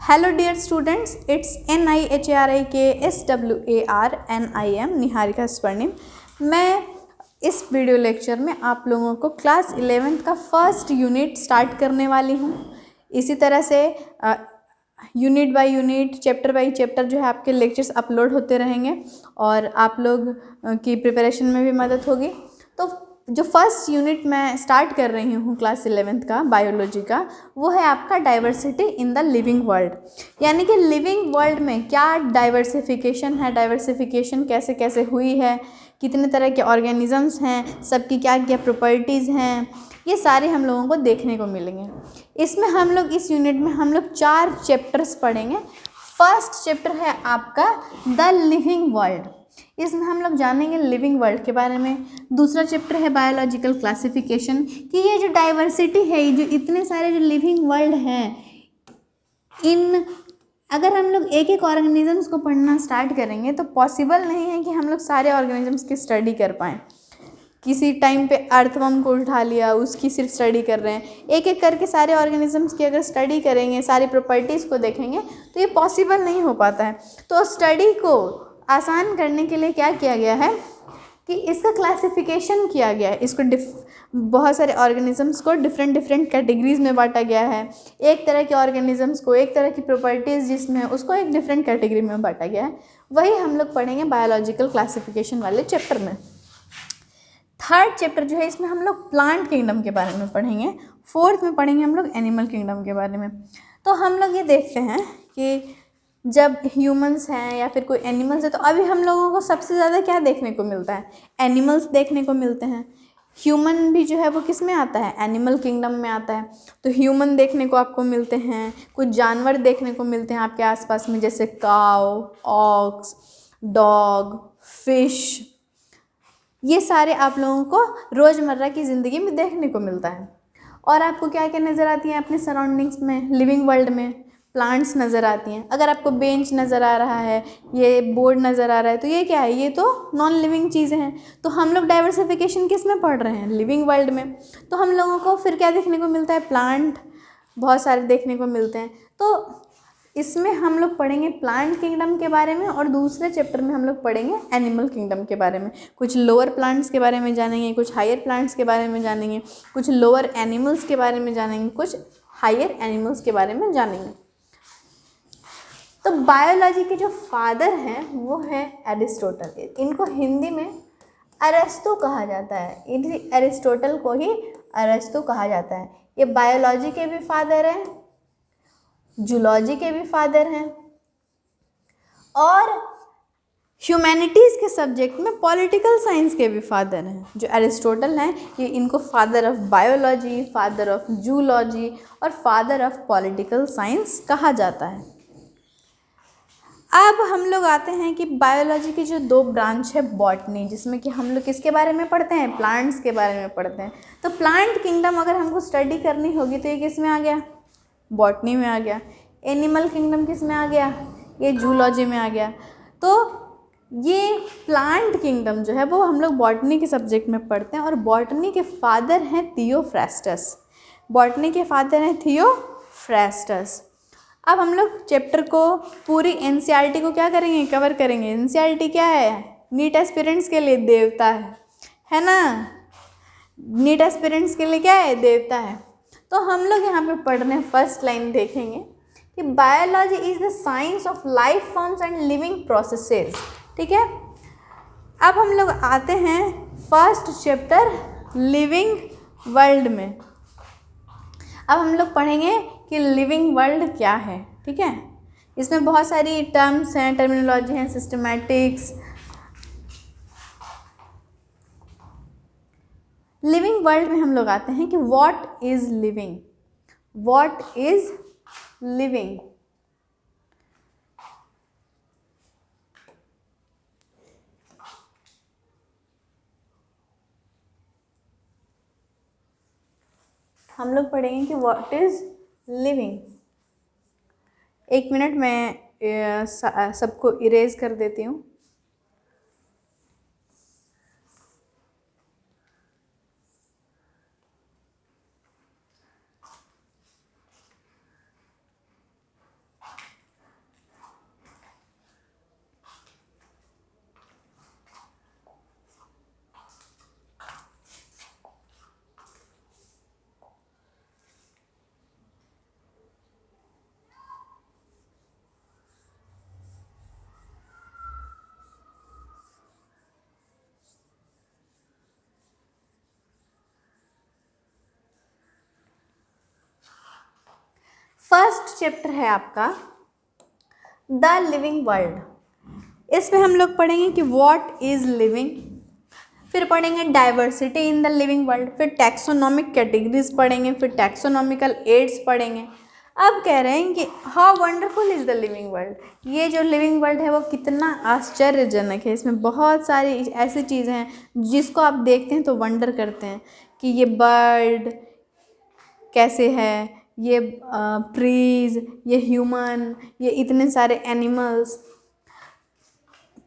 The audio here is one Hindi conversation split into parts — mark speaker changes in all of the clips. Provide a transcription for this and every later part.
Speaker 1: Hello dear students, it's NIHARIKSWARNIM Niharika Swarnim. मैं इस वीडियो लेक्चर में आप लोगों को क्लास 11th का फर्स्ट यूनिट स्टार्ट करने वाली हूँ। इसी तरह से unit by unit, chapter by chapter जो है आपके लेक्चर्स अपलोड होते रहेंगे और आप लोग की प्रिपरेशन में भी मदद होगी। तो जो फर्स्ट यूनिट मैं स्टार्ट कर रही हूँ क्लास 11th का बायोलॉजी का, वो है आपका diversity in the living world. यानी कि लिविंग वर्ल्ड में क्या डाइवर्सिफिकेशन है, डाइवर्सिफिकेशन कैसे कैसे हुई है, कितने तरह के ऑर्गेनिजम्स हैं, सबकी क्या क्या प्रॉपर्टीज़ हैं, ये सारे हम लोगों को देखने को मिलेंगे। इसमें हम लोग इस यूनिट में हम लोग 4 चैप्टर्स पढ़ेंगे। फर्स्ट चैप्टर है आपका द लिविंग वर्ल्ड। इसमें हम लोग जानेंगे लिविंग वर्ल्ड के बारे में। दूसरा चैप्टर है बायोलॉजिकल क्लासिफिकेशन, कि ये जो डाइवर्सिटी है, ये जो इतने सारे जो लिविंग वर्ल्ड हैं, इन अगर हम लोग एक एक ऑर्गेनिजम्स को पढ़ना स्टार्ट करेंगे तो पॉसिबल नहीं है कि हम लोग सारे ऑर्गेनिजम्स की स्टडी कर पाएँ। किसी टाइम पे अर्थवर्म को उठा लिया, उसकी सिर्फ स्टडी कर रहे हैं। एक एक करके सारे ऑर्गेनिजम्स की अगर स्टडी करेंगे, सारी प्रॉपर्टीज़ को देखेंगे तो ये पॉसिबल नहीं हो पाता है। तो स्टडी को आसान करने के लिए क्या किया गया है कि इसका क्लासिफिकेशन किया गया है। इसको बहुत सारे ऑर्गेनिजम्स को डिफरेंट कैटेगरीज में बांटा गया है। एक तरह के ऑर्गेनिजम्स को, एक तरह की प्रॉपर्टीज़ जिसमें उसको एक डिफरेंट कैटेगरी में बांटा गया है। वही हम लोग पढ़ेंगे बायोलॉजिकल क्लासिफिकेशन वाले चैप्टर में। थर्ड चैप्टर जो है, इसमें हम लोग प्लांट किंगडम के बारे में पढ़ेंगे। फोर्थ में पढ़ेंगे हम लोग एनिमल किंगडम के बारे में। तो हम लोग ये देखते हैं कि जब ह्यूमंस हैं या फिर कोई एनिमल्स है, तो अभी हम लोगों को सबसे ज़्यादा क्या देखने को मिलता है? एनिमल्स देखने को मिलते हैं। ह्यूमन भी जो है वो किस में आता है? एनिमल किंगडम में आता है। तो ह्यूमन देखने को आपको मिलते हैं, कुछ जानवर देखने को मिलते हैं आपके आसपास में, जैसे काऊ, ऑक्स, डॉग, फिश। ये सारे आप लोगों को रोज़मर्रा की ज़िंदगी में देखने को मिलता है। और आपको क्या क्या नज़र आती हैं अपने सराउंडिंग्स में? लिविंग वर्ल्ड में प्लांट्स नज़र आती हैं। अगर आपको बेंच नज़र आ रहा है, ये बोर्ड नज़र आ रहा है, तो ये क्या है? ये तो नॉन लिविंग चीज़ें हैं। तो हम लोग डाइवर्सिफिकेशन किस में पढ़ रहे हैं? लिविंग वर्ल्ड में। तो हम लोगों को फिर क्या देखने को मिलता है? प्लांट बहुत सारे देखने को मिलते हैं। तो इसमें हम लोग पढ़ेंगे प्लांट किंगडम के बारे में, और दूसरे चैप्टर में हम लोग पढ़ेंगे एनिमल किंगडम के बारे में। कुछ लोअर प्लांट्स के बारे में जानेंगे, कुछ हायर प्लांट्स के बारे में जानेंगे, कुछ लोअर एनिमल्स के बारे में जानेंगे, कुछ हायर एनिमल्स के बारे में जानेंगे। तो बायोलॉजी के जो फादर हैं वो है एरिस्टोटल। इनको हिंदी में अरस्तु कहा जाता है। इन्हीं एरिस्टोटल को ही अरस्तु कहा जाता है। ये बायोलॉजी के भी फादर हैं, जूलॉजी के भी फादर हैं, और ह्यूमैनिटीज़ के सब्जेक्ट में पॉलिटिकल साइंस के भी फादर हैं। जो एरिस्टोटल हैं, ये इनको father of biology, father of zoology और फादर ऑफ पॉलिटिकल साइंस कहा जाता है। अब हम लोग आते हैं कि बायोलॉजी की जो 2 ब्रांच है, बॉटनी, जिसमें कि हम लोग किसके बारे में पढ़ते हैं? प्लांट्स के बारे में पढ़ते हैं। तो प्लांट किंगडम अगर हमको स्टडी करनी होगी तो ये किस में आ गया? बॉटनी में आ गया। एनिमल किंगडम किस में आ गया? ये जूलॉजी में आ गया। तो ये प्लांट किंगडम जो है वो हम लोग बॉटनी के सब्जेक्ट में पढ़ते हैं, और बॉटनी के फादर हैं थियोफ्रास्टस। बॉटनी के फादर हैं थियोफ्रास्टस। अब हम लोग चैप्टर को, पूरी एनसीईआरटी को क्या करेंगे? कवर करेंगे। एनसीईआरटी क्या है? नीट एस्पिरेंट्स के लिए देवता है ना? नीट एस्पिरेंट्स के लिए क्या है? देवता है। तो हम लोग यहाँ पे पढ़ रहे हैं, फर्स्ट लाइन देखेंगे कि biology is the science of life forms and living processes. ठीक है। अब हम लोग आते हैं फर्स्ट चैप्टर लिविंग वर्ल्ड में। अब हम लोग पढ़ेंगे कि लिविंग वर्ल्ड क्या है। ठीक है। इसमें बहुत सारी टर्म्स हैं, टर्मिनोलॉजी हैं, सिस्टमैटिक्स। लिविंग वर्ल्ड में हम लोग आते हैं कि what is living. What is living? हम लोग पढ़ेंगे कि व्हाट इज लिविंग। 1 मिनट, मैं सबको इरेज कर देती हूँ। फर्स्ट चैप्टर है आपका द लिविंग वर्ल्ड। इसमें हम लोग पढ़ेंगे कि व्हाट इज़ लिविंग, फिर पढ़ेंगे diversity in the living world, फिर टैक्सोनॉमिक कैटेगरीज पढ़ेंगे, फिर टैक्सोनॉमिकल एड्स पढ़ेंगे। अब कह रहे हैं कि how wonderful is the living world. ये जो लिविंग वर्ल्ड है वो कितना आश्चर्यजनक है। इसमें बहुत सारी ऐसी चीज़ें हैं जिसको आप देखते हैं तो वंडर करते हैं कि ये बर्ड कैसे है, ये ट्रीज़, ये ह्यूमन, ये इतने सारे एनिमल्स।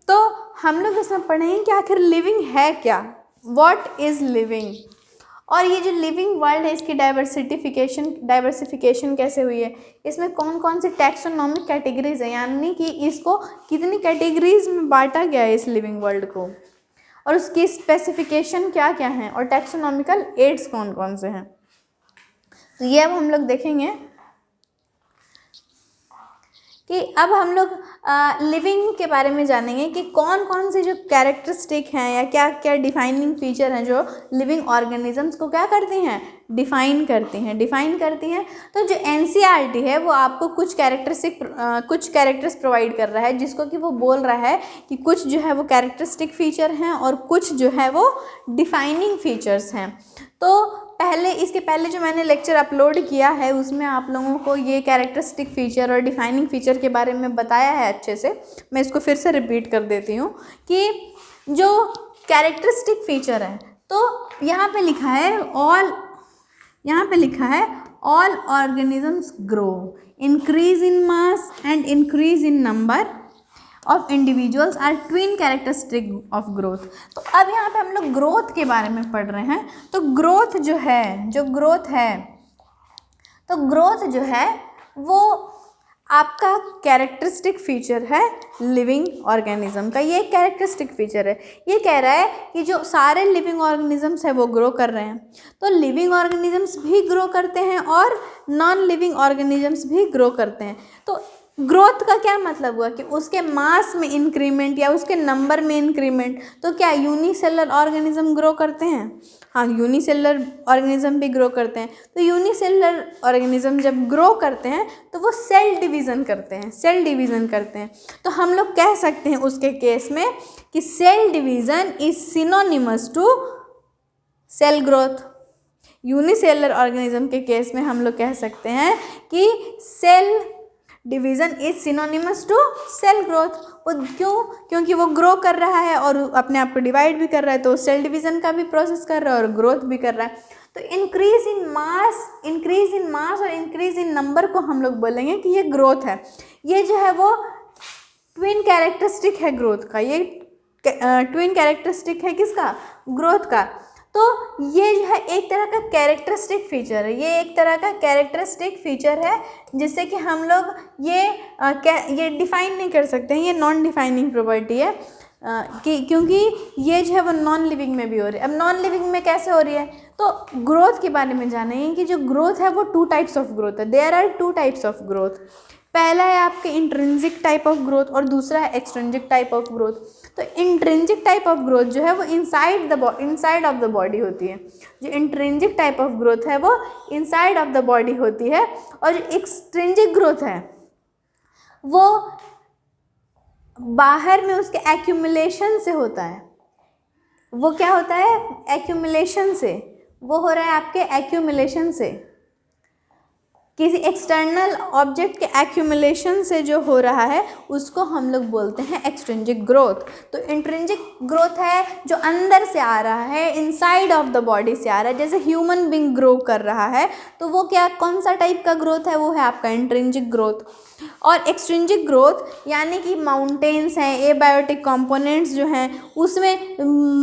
Speaker 1: तो हम लोग इसमें पढ़ेंगे कि आखिर लिविंग है क्या, व्हाट इज़ लिविंग। और ये जो लिविंग वर्ल्ड है इसकी डाइवर्सिफिकेशन कैसे हुई है, इसमें कौन कौन से टैक्सोनॉमिक कैटेगरीज हैं, यानी कि इसको कितनी कैटेगरीज में बांटा गया है इस लिविंग वर्ल्ड को, और उसकी स्पेसिफिकेशन क्या क्या हैं, और टैक्सोनॉमिकल एड्स कौन कौन से हैं। तो ये अब हम लोग देखेंगे कि अब हम लोग लिविंग के बारे में जानेंगे कि कौन कौन से जो कैरेक्टरिस्टिक हैं या क्या क्या डिफाइनिंग फीचर हैं जो लिविंग ऑर्गेनिजम्स को क्या करती हैं, डिफ़ाइन करती हैं। तो जो एनसीईआरटी है वो आपको कुछ कैरेक्टर्स प्रोवाइड कर रहा है, जिसको कि वो बोल रहा है कि कुछ जो है वो कैरेक्टरिस्टिक फीचर हैं और कुछ जो है वो डिफाइनिंग फीचर्स हैं। तो इसके पहले जो मैंने लेक्चर अपलोड किया है उसमें आप लोगों को ये कैरेक्टरिस्टिक फ़ीचर और डिफाइनिंग फ़ीचर के बारे में बताया है अच्छे से। मैं इसको फिर से रिपीट कर देती हूँ कि जो कैरेक्टरिस्टिक फ़ीचर है, तो यहाँ पे लिखा है all organisms grow, increase in mass and increase in number of individuals are twin characteristic of growth. तो अब यहाँ पे हम लोग ग्रोथ के बारे में पढ़ रहे हैं। तो ग्रोथ जो है वो आपका कैरेक्टरिस्टिक फीचर है लिविंग ऑर्गेनिज्म का। ये एक कैरेक्टरिस्टिक फीचर है। ये कह रहा है कि जो सारे लिविंग ऑर्गेनिजम्स है वो ग्रो कर रहे हैं। तो लिविंग ऑर्गेनिजम्स भी ग्रो करते हैं और नॉन लिविंग ऑर्गेनिजम्स भी ग्रो करते हैं। तो ग्रोथ का क्या मतलब हुआ कि उसके मास में इंक्रीमेंट या उसके नंबर में इंक्रीमेंट। तो क्या यूनिसेलर ऑर्गेनिज्म ग्रो करते हैं? हाँ, यूनिसेलर ऑर्गेनिज्म भी ग्रो करते हैं। तो यूनिसेलर ऑर्गेनिज्म जब ग्रो करते हैं तो वो सेल डिवीज़न करते हैं। तो हम लोग कह सकते हैं उसके केस में कि cell division is synonymous to cell growth. Unicellular organism के केस में हम लोग कह सकते हैं कि cell division is synonymous to cell growth. वो क्योंकि वो ग्रो कर रहा है और अपने आप को डिवाइड भी कर रहा है, तो सेल डिवीज़न का भी प्रोसेस कर रहा है और ग्रोथ भी कर रहा है। तो इंक्रीज इन मास और इंक्रीज इन नंबर को हम लोग बोलेंगे कि ये ग्रोथ है। ये जो है वो ट्विन कैरेक्टरिस्टिक है ग्रोथ का। ये ट्विन कैरेक्टरिस्टिक है किसका? ग्रोथ का। तो ये जो है एक तरह का कैरेक्टरिस्टिक फीचर है। ये एक तरह का कैरेक्टरिस्टिक फीचर है जिससे कि हम लोग ये डिफाइन नहीं कर सकते हैं। ये नॉन डिफाइनिंग प्रॉपर्टी है क्योंकि ये जो है वो नॉन लिविंग में भी हो रही है। अब नॉन लिविंग में कैसे हो रही है? तो ग्रोथ के बारे में जानेंगे कि जो ग्रोथ है वो 2 टाइप्स ऑफ ग्रोथ है। There are 2 types of growth. पहला है आपके इंट्रिंसिक टाइप ऑफ ग्रोथ और दूसरा है एक्सट्रिंसिक टाइप ऑफ ग्रोथ। तो इंट्रिंसिक टाइप ऑफ ग्रोथ जो है वो इनसाइड ऑफ द बॉडी होती है। जो इंट्रिंसिक टाइप ऑफ ग्रोथ है वो इनसाइड ऑफ द बॉडी होती है, और जो एक्सट्रिंसिक ग्रोथ है वो बाहर में उसके एक्यूमुलेशन से होता है। वो क्या होता है? एक्यूमुलेशन से। वो हो रहा है आपके एक्यूमुलेशन से, किसी एक्सटर्नल ऑब्जेक्ट के एक्यूमुलेशन से जो हो रहा है उसको हम लोग बोलते हैं एक्सट्रिंसिक ग्रोथ। तो इंट्रिंसिक ग्रोथ है जो अंदर से आ रहा है, इनसाइड ऑफ द बॉडी से आ रहा है। जैसे ह्यूमन बीइंग ग्रो कर रहा है तो वो कौन सा टाइप का ग्रोथ है? वो है आपका इंट्रिंसिक ग्रोथ। और एक्सट्रिंसिक ग्रोथ यानी कि माउंटेन्स हैं, एबायोटिक कंपोनेंट्स जो हैं, उसमें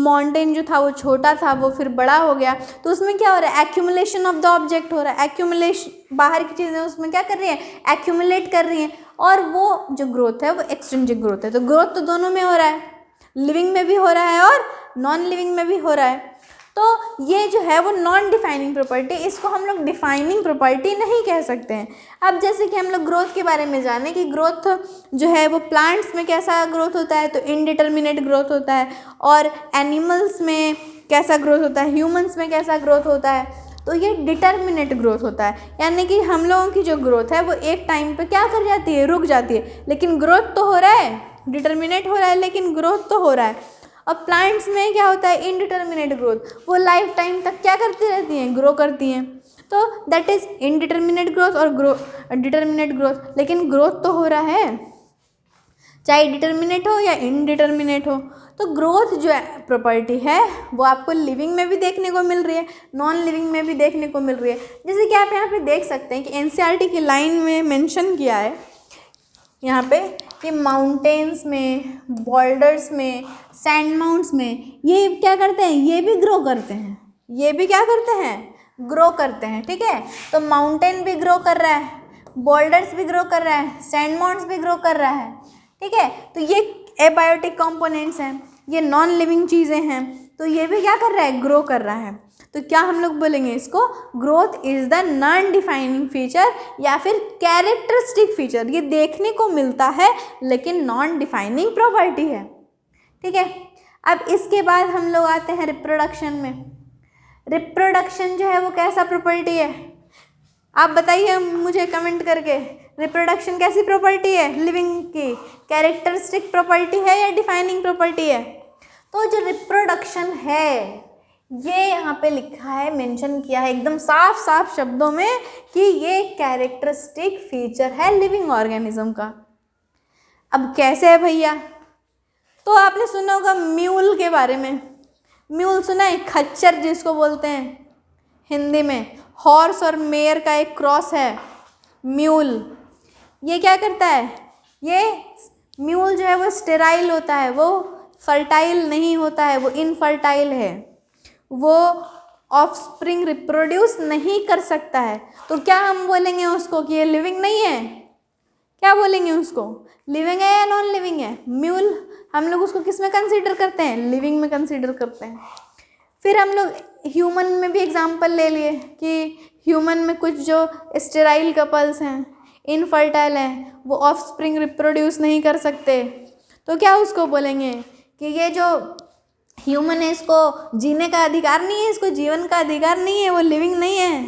Speaker 1: माउंटेन जो था वो छोटा था, वो फिर बड़ा हो गया, तो उसमें क्या हो रहा है? एक्यूमुलेशन ऑफ द ऑब्जेक्ट हो रहा है। एक्यूमुलेशन, बाहर की चीज़ें उसमें क्या कर रही हैं? एक्यूमुलेट कर रही हैं, और वो जो ग्रोथ है वो एक्सट्रिंसिक ग्रोथ है। तो ग्रोथ तो दोनों में हो रहा है, लिविंग में भी हो रहा है और नॉन लिविंग में भी हो रहा है। तो ये जो है वो नॉन डिफाइनिंग प्रॉपर्टी, इसको हम लोग डिफाइनिंग प्रॉपर्टी नहीं कह सकते हैं। अब जैसे कि हम लोग ग्रोथ के बारे में जाने कि ग्रोथ जो है वो प्लांट्स में कैसा ग्रोथ होता है, तो इनडिटर्मिनेट ग्रोथ होता है, और एनिमल्स में कैसा ग्रोथ होता है, ह्यूमंस में कैसा ग्रोथ होता है। तो ये डिटर्मिनेट ग्रोथ होता है, यानी कि हम लोगों की जो ग्रोथ है वो एक टाइम पे क्या कर जाती है, रुक जाती है, लेकिन ग्रोथ तो हो रहा है, डिटर्मिनेट हो रहा है लेकिन ग्रोथ तो हो रहा है। और प्लांट्स में क्या होता है, इनडिटर्मिनेट ग्रोथ, वो लाइफ टाइम तक क्या करती रहती हैं, ग्रो करती हैं। तो दैट इज़ इनडिटर्मिनेट ग्रोथ और डिटर्मिनेट ग्रोथ, लेकिन ग्रोथ तो हो रहा है, चाहे डिटर्मिनेट हो या इनडिटर्मिनेट हो। तो ग्रोथ जो है प्रॉपर्टी है वो आपको लिविंग में भी देखने को मिल रही है, नॉन लिविंग में भी देखने को मिल रही है। जैसे कि आप यहाँ पे देख सकते हैं कि एनसीईआरटी की लाइन में मेंशन किया है यहाँ पे कि माउंटेन्स में, बॉर्डर्स में, सैंड माउंट्स में ये क्या करते हैं, ये भी ग्रो करते हैं, ये भी क्या करते हैं, ग्रो करते हैं। ठीक है, तो माउंटेन भी ग्रो कर रहा है, बॉर्डर्स भी ग्रो कर रहा है, सैंड माउंट्स भी ग्रो कर रहा है। ठीक है, तो ये एबायोटिक कंपोनेंट्स हैं, ये नॉन लिविंग चीज़ें हैं, तो ये भी क्या कर रहा है, ग्रो कर रहा है। तो क्या हम लोग बोलेंगे इसको, growth is the non defining feature या फिर कैरेक्टरिस्टिक फीचर। ये देखने को मिलता है लेकिन नॉन डिफाइनिंग प्रॉपर्टी है। ठीक है, अब इसके बाद हम लोग आते हैं रिप्रोडक्शन में। रिप्रोडक्शन जो है वो कैसा प्रॉपर्टी है, आप बताइए मुझे कमेंट करके, रिप्रोडक्शन कैसी प्रॉपर्टी है लिविंग की, कैरेक्टरिस्टिक प्रॉपर्टी है या डिफाइनिंग प्रॉपर्टी है। तो जो रिप्रोडक्शन है ये यहाँ पे लिखा है, मेंशन किया है एकदम साफ साफ शब्दों में कि ये कैरेक्टरिस्टिक फीचर है लिविंग ऑर्गेनिज्म का। अब कैसे है भैया, तो आपने सुना होगा म्यूल के बारे में, म्यूल सुना है, खच्चर जिसको बोलते हैं हिंदी में, हॉर्स और मेयर का एक क्रॉस है म्यूल। ये क्या करता है, ये म्यूल जो है वो स्टेराइल होता है, वो फर्टाइल नहीं होता है, वो इनफर्टाइल है, वो ऑफस्प्रिंग रिप्रोड्यूस नहीं कर सकता है। तो क्या हम बोलेंगे उसको कि ये लिविंग नहीं है, क्या बोलेंगे उसको, लिविंग है या नॉन लिविंग है। म्यूल हम लोग उसको किस में कंसीडर करते हैं, लिविंग में कंसीडर करते हैं। फिर हम लोग ह्यूमन में भी एग्जांपल ले लिए कि ह्यूमन में कुछ जो स्टेराइल कपल्स हैं, इनफर्टाइल हैं, वो ऑफस्प्रिंग रिप्रोड्यूस नहीं कर सकते, तो क्या उसको बोलेंगे कि ये जो ह्यूमन है इसको जीने का अधिकार नहीं है, इसको जीवन का अधिकार नहीं है, वो लिविंग नहीं है,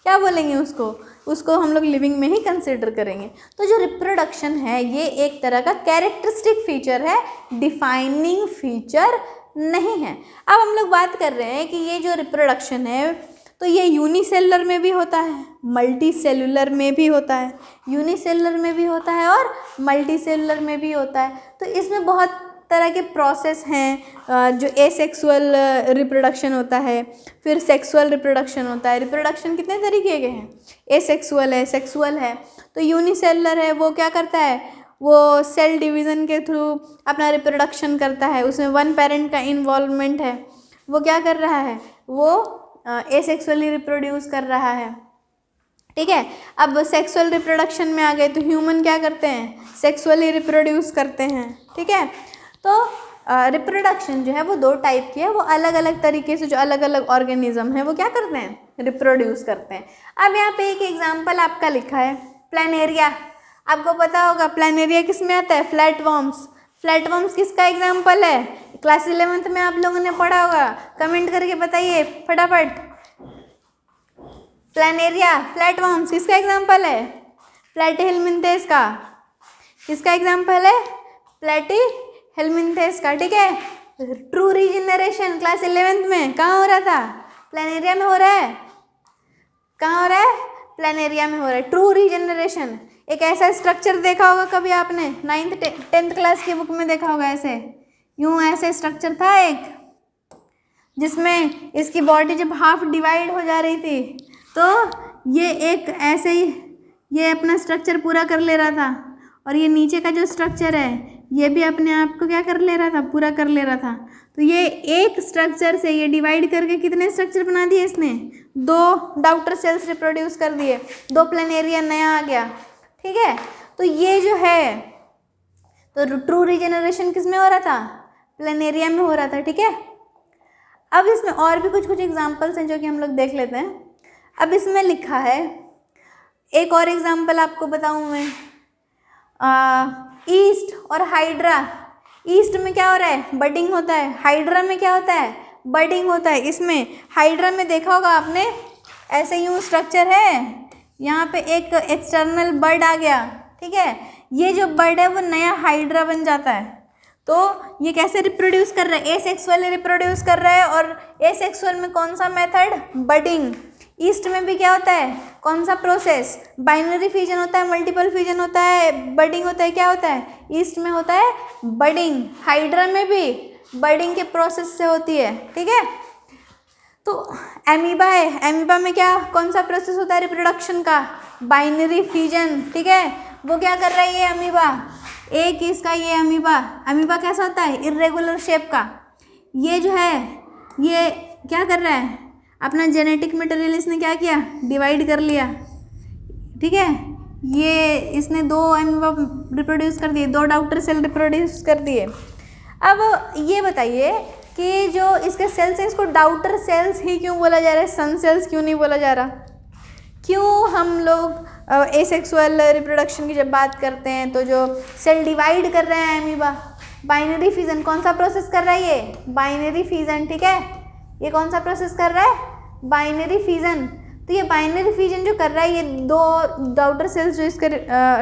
Speaker 1: क्या बोलेंगे उसको, उसको हम लोग लिविंग में ही कंसिडर करेंगे। तो जो रिप्रोडक्शन है ये एक तरह का कैरेक्टरिस्टिक फीचर है, डिफाइनिंग फीचर नहीं है। अब हम लोग बात कर रहे हैं कि ये जो रिप्रोडक्शन है तो ये यूनिसेलुलर में भी होता है, मल्टी सेलुलर में भी होता है, यूनिसेलुलर में भी होता है और मल्टी सेलुलर में भी होता है। तो इसमें बहुत तरह के प्रोसेस हैं, जो एसेक्सुअल रिप्रोडक्शन होता है, फिर सेक्सुअल रिप्रोडक्शन होता है। रिप्रोडक्शन कितने तरीके के हैं, एसेक्सुअल है, सेक्सुअल है। तो यूनिसेलुलर है, वो क्या करता है, वो सेल डिवीज़न के थ्रू अपना रिप्रोडक्शन करता है, उसमें वन पेरेंट का इन्वॉल्वमेंट है, वो क्या कर रहा है, वो एसेक्सुअली रिप्रोड्यूस कर रहा है। ठीक है, अब सेक्सुअल रिप्रोडक्शन में आ गए तो ह्यूमन क्या करते हैं, सेक्सुअली रिप्रोड्यूस करते हैं। ठीक है, तो रिप्रोडक्शन जो है वो दो टाइप की है, वो अलग अलग तरीके से जो अलग अलग ऑर्गेनिज्म है वो क्या करते हैं, रिप्रोड्यूस करते हैं। अब यहाँ पे एक एग्जांपल आपका लिखा है प्लानेरिया, आपको पता होगा प्लानेरिया किस में आता है, फ्लैट वर्म्स। फ्लैट वर्म्स किसका एग्जांपल है, क्लास 11th में आप लोगों ने पढ़ा होगा, कमेंट करके बताइए फटाफट। प्लानेरिया, फ्लैट वर्म्स किसका एग्जांपल है, प्लैटीहेल्मिन्थेस का। किसका एग्जांपल है, प्लैटीहेल्मिन्थेस का। ठीक है, ट्रू रीजनरेशन क्लास 11th में कहाँ हो रहा था, प्लानेरिया में हो रहा है, कहाँ हो रहा है, प्लानेरिया में हो रहा है ट्रू रीजनरेशन। एक ऐसा स्ट्रक्चर देखा होगा कभी आपने, 9th 10th क्लास की बुक में देखा होगा, ऐसे यूँ ऐसे स्ट्रक्चर था एक, जिसमें इसकी बॉडी जब हाफ डिवाइड हो जा रही थी तो ये एक ऐसे ही ये अपना स्ट्रक्चर पूरा कर ले रहा था, और ये नीचे का जो स्ट्रक्चर है ये भी अपने आप को क्या कर ले रहा था, पूरा कर ले रहा था। तो ये एक स्ट्रक्चर से ये डिवाइड करके कितने स्ट्रक्चर बना दिए इसने, 2 डॉटर सेल्स रिप्रोड्यूस कर दिए, 2 प्लानेरिया नया आ गया। ठीक है, तो ये जो है तो ट्रू रीजनरेशन किस में हो रहा था, प्लानेरिया में हो रहा था। ठीक है, अब इसमें और भी कुछ एग्जांपल्स हैं जो कि हम लोग देख लेते हैं। अब इसमें लिखा है, एक और एग्जांपल आपको बताऊं मैं, ईस्ट और हाइड्रा। ईस्ट में क्या हो रहा है, बडिंग होता है, हाइड्रा में क्या होता है, बडिंग होता है। इसमें हाइड्रा में देखा होगा आपने ऐसे यूँ स्ट्रक्चर है, यहाँ पे एक एक्सटर्नल बर्ड आ गया, ठीक है। ये जो बर्ड है वो नया हाइड्रा बन जाता है। तो ये कैसे रिप्रोड्यूस कर रहा है, एसेक्सुअली रिप्रोड्यूस कर रहा है। और एसेक्सुअल में कौन सा मेथड, बडिंग। ईस्ट में भी क्या होता है, कौन सा प्रोसेस, बाइनरी फिजन होता है, मल्टीपल फिजन होता है, बडिंग होता है, क्या होता है, ईस्ट में होता है बडिंग। हाइड्रा में भी बडिंग के प्रोसेस से होती है, ठीक है। तो एमीबा है, एमीबा में क्या, कौन सा प्रोसेस होता है रिप्रोडक्शन का, बाइनरी फिजन, ठीक है। वो क्या कर रही है अमीबा, एक इसका ये अमीबा, अमीबा कैसा होता है, इर्रेगुलर शेप का। ये जो है ये क्या कर रहा है, अपना जेनेटिक मटेरियल इसने क्या किया, डिवाइड कर लिया, ठीक है। ये इसने 2 अमीबा रिप्रोड्यूस कर दिए, 2 डॉटर सेल रिप्रोड्यूस कर दिए। अब ये बताइए कि जो इसके सेल्स हैं इसको डाउटर सेल्स ही क्यों बोला जा रहा है, सन सेल्स क्यों नहीं बोला जा रहा। क्यों हम लोग एसेक्सुअल रिप्रोडक्शन की जब बात करते हैं तो जो सेल डिवाइड कर रहे हैं अमीबा, बाइनरी फिजन, कौन सा प्रोसेस कर रहा है ये, बाइनरी फिजन, ठीक है। ये कौन सा प्रोसेस कर रहा है, बाइनरी फिजन। तो ये बाइनरी फिजन जो कर रहा है, ये 2 डॉटर सेल्स जो इसके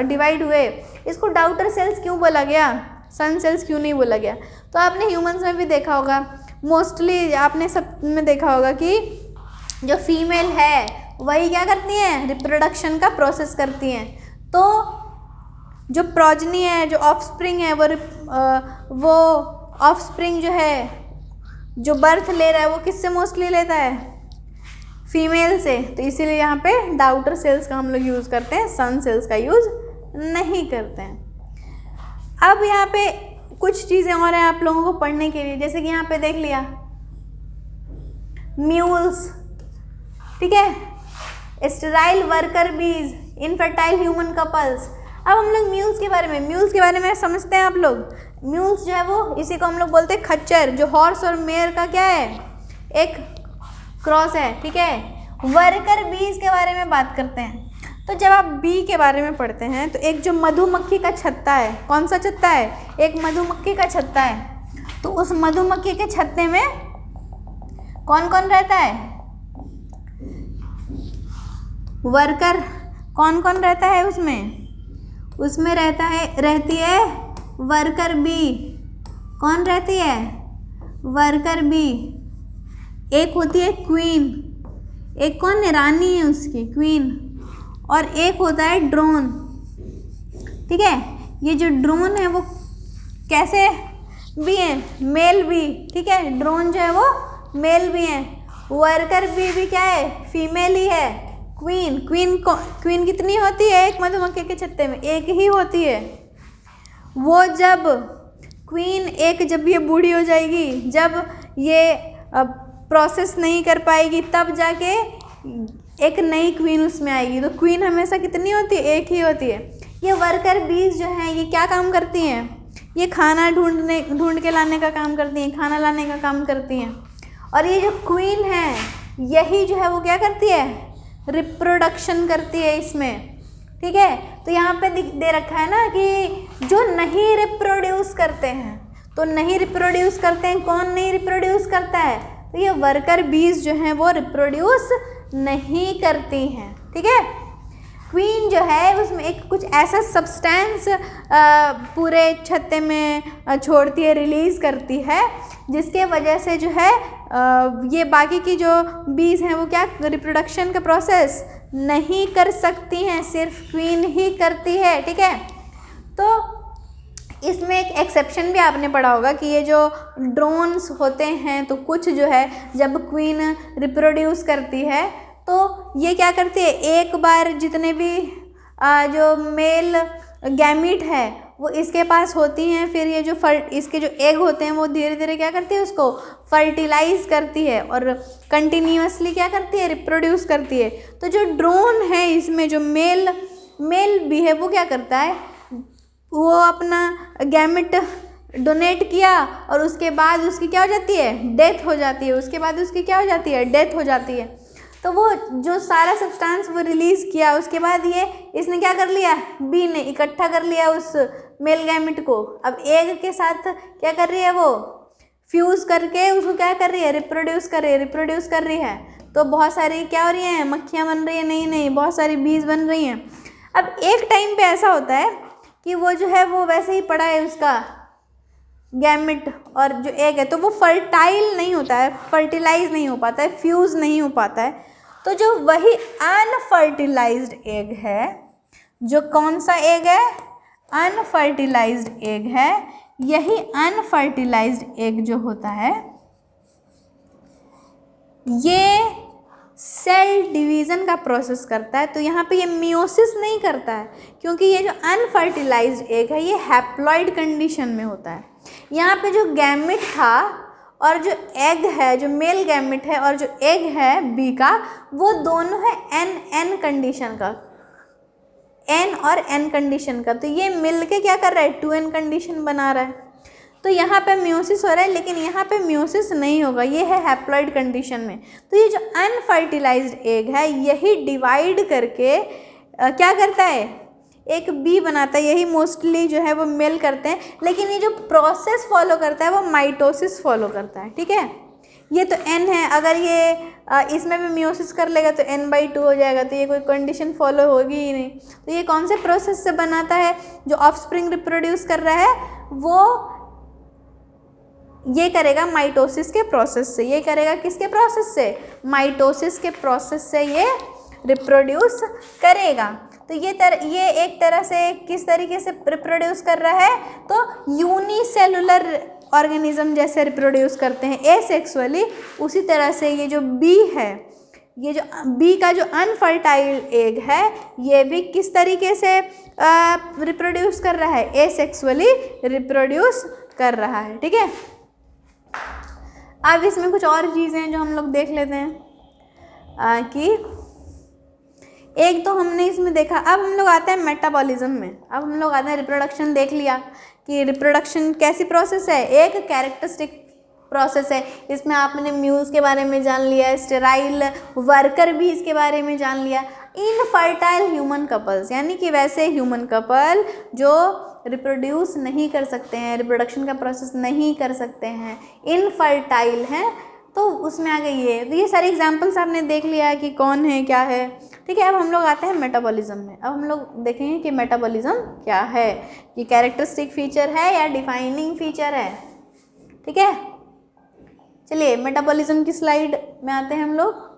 Speaker 1: डिवाइड हुए, इसको डॉटर सेल्स क्यों बोला गया, सन सेल्स क्यों नहीं बोला गया। तो आपने ह्यूमंस में भी देखा होगा, मोस्टली आपने सब में देखा होगा कि जो फीमेल है वही क्या करती हैं, रिप्रोडक्शन का प्रोसेस करती हैं। तो जो प्रोजनी है, जो ऑफस्प्रिंग है, वो ऑफस्प्रिंग जो है, जो बर्थ ले रहा है वो किससे मोस्टली लेता है, फीमेल से। तो इसीलिए यहाँ पे डॉटर सेल्स का हम लोग यूज़ करते हैं, सन सेल्स का यूज़ नहीं करते हैं। अब यहाँ पे कुछ चीज़ें और हैं आप लोगों को पढ़ने के लिए, जैसे कि यहाँ पे देख लिया म्यूल्स, ठीक है, स्टेराइल वर्कर बीज, इनफर्टाइल ह्यूमन कपल्स। अब हम लोग म्यूल्स के बारे में समझते हैं आप लोग। म्यूल्स जो है वो, इसी को हम लोग बोलते हैं खच्चर, जो हॉर्स और मेयर का क्या है, एक क्रॉस है, ठीक है। वर्कर बीज के बारे में बात करते हैं। तो जब आप बी के बारे में पढ़ते हैं तो एक जो मधुमक्खी का छत्ता है, कौन सा छत्ता है, एक मधुमक्खी का छत्ता है। तो उस मधुमक्खी के छत्ते में कौन कौन रहता है, वर्कर कौन कौन रहता है उसमें रहती है वर्कर बी। कौन रहती है, वर्कर बी। एक होती है क्वीन, एक कौन है, रानी है उसकी, क्वीन। और एक होता है ड्रोन, ठीक है। ये जो ड्रोन है वो कैसे भी है, मेल भी, ठीक है। ड्रोन जो है वो मेल भी है, वर्कर भी क्या है, फीमेल ही है। क्वीन कितनी होती है, एक मधुमक्खी के छत्ते में एक ही होती है। वो जब क्वीन जब ये बूढ़ी हो जाएगी, जब ये प्रोसेस नहीं कर पाएगी, तब जाके एक नई क्वीन उसमें आएगी। तो क्वीन हमेशा कितनी होती है, एक ही होती है। ये वर्कर बीज जो हैं ये क्या काम करती हैं, ये खाना ढूंढ के लाने का काम करती हैं, खाना लाने का काम करती हैं। और ये जो क्वीन है यही जो है वो क्या करती है, रिप्रोडक्शन करती है इसमें, ठीक है। तो यहाँ पे दे रखा है ना कि जो नहीं रिप्रोड्यूस करते हैं, तो नहीं रिप्रोड्यूस करते हैं, कौन नहीं रिप्रोड्यूस करता है, तो ये वर्कर बीज जो हैं वो रिप्रोड्यूस नहीं करती हैं, ठीक है। क्वीन जो है उसमें एक कुछ ऐसा सब्सटेंस पूरे छत्ते में छोड़ती है, रिलीज़ करती है, जिसके वजह से जो है ये बाकी की जो बीज हैं वो क्या रिप्रोडक्शन का प्रोसेस नहीं कर सकती हैं, सिर्फ क्वीन ही करती है, ठीक है। तो इसमें एक एक्सेप्शन भी आपने पढ़ा होगा कि ये जो ड्रोन्स होते हैं तो कुछ जो है जब क्वीन रिप्रोड्यूस करती है तो ये क्या करती है, एक बार जितने भी जो मेल गैमीट है वो इसके पास होती हैं, फिर ये जो इसके जो एग होते हैं वो धीरे धीरे क्या करती है, उसको फर्टिलाइज करती है और कंटिन्यूअसली क्या करती है, रिप्रोड्यूस करती है। तो जो ड्रोन है इसमें जो मेल भी है वो क्या करता है, वो अपना गैमेट डोनेट किया और उसके बाद उसकी क्या हो जाती है, डेथ हो जाती है। उसके बाद उसकी क्या हो जाती है, डेथ हो जाती है। तो वो जो सारा सब्सटेंस वो रिलीज़ किया, उसके बाद ये इसने क्या कर लिया, बी ने इकट्ठा कर लिया उस मेल गैमेट को। अब एग के साथ क्या कर रही है, वो फ्यूज़ करके उसको क्या कर रही है, रिप्रोड्यूस कर रही है। तो बहुत सारी क्या हो रही हैं, मक्खियाँ बन रही हैं, नहीं बहुत सारी बीज बन रही हैं। अब एक टाइम पे ऐसा होता है कि वो जो है वो वैसे ही पड़ा है उसका गैमेट और जो एग है, तो वो फर्टाइल नहीं होता है, फर्टिलाइज नहीं हो पाता है, फ्यूज़ नहीं हो पाता है। तो जो वही अनफर्टिलाइज्ड एग है, जो कौन सा एग है, अनफर्टिलाइज्ड एग है, यही अनफर्टिलाइज्ड एग जो होता है ये सेल डिवीज़न का प्रोसेस करता है। तो यहाँ पे ये मियोसिस नहीं करता है, क्योंकि ये जो अनफर्टिलाइज्ड एग है ये हैप्लॉइड कंडीशन में होता है। यहाँ पे जो गैमेट था और जो एग है, जो मेल गैमेट है और जो एग है बी का, वो दोनों है एन कंडीशन का, एन और एन कंडीशन का। तो ये मिल के क्या कर रहा है, 2n कंडीशन बना रहा है। तो यहाँ पे म्यूसिस हो रहा है, लेकिन यहाँ पे म्यूसिस नहीं होगा, ये है हैप्लॉइड कंडीशन में। तो ये जो अनफर्टिलाइज्ड एग है यही डिवाइड करके क्या करता है, एक बी बनाता है। यही मोस्टली जो है वो मेल करते हैं, लेकिन ये जो प्रोसेस फॉलो करता है वो माइटोसिस फॉलो करता है। ठीक है, ये तो n है, अगर ये इसमें भी म्यूसिस कर लेगा तो n/2 हो जाएगा, तो ये कोई कंडीशन फॉलो होगी ही नहीं। तो ये कौन से प्रोसेस से बनाता है, जो ऑफस्प्रिंग रिप्रोड्यूस कर रहा है वो ये करेगा माइटोसिस के प्रोसेस से। ये करेगा किसके प्रोसेस से, माइटोसिस के प्रोसेस से ये रिप्रोड्यूस करेगा। तो ये एक तरह से किस तरीके से रिप्रोड्यूस कर रहा है, तो यूनिसेलुलर ऑर्गेनिज्म जैसे रिप्रोड्यूस करते हैं एसेक्सुअली, उसी तरह से ये जो बी है, ये जो बी का जो अनफर्टाइल एग है ये भी किस तरीके से रिप्रोड्यूस कर रहा है, एसेक्सुअली रिप्रोड्यूस कर रहा है। ठीक है, अब इसमें कुछ और चीज़ें हैं जो हम लोग देख लेते हैं कि एक तो हमने इसमें देखा। अब हम लोग आते हैं मेटाबॉलिज्म में। अब हम लोग आते हैं, रिप्रोडक्शन देख लिया कि रिप्रोडक्शन कैसी प्रोसेस है, एक कैरेक्टरिस्टिक प्रोसेस है। इसमें आपने म्यूज के बारे में जान लिया, स्टेराइल वर्कर भी इसके बारे में जान लिया। इनफर्टाइल ह्यूमन कपल्स, यानी कि वैसे ह्यूमन कपल जो रिप्रोड्यूस नहीं कर सकते हैं, रिप्रोडक्शन का प्रोसेस नहीं कर सकते हैं, इनफर्टाइल हैं, तो उसमें आ गई ये। तो ये सारे एग्जाम्पल्स आपने देख लिया है कि कौन है क्या है। ठीक है, अब हम लोग आते हैं मेटाबॉलिज्म में। अब हम लोग देखेंगे कि मेटाबॉलिज्म क्या है, ये कैरेक्टरिस्टिक फीचर है या डिफाइनिंग फीचर है। ठीक है, चलिए मेटाबॉलिज्म की स्लाइड में आते हैं हम लोग।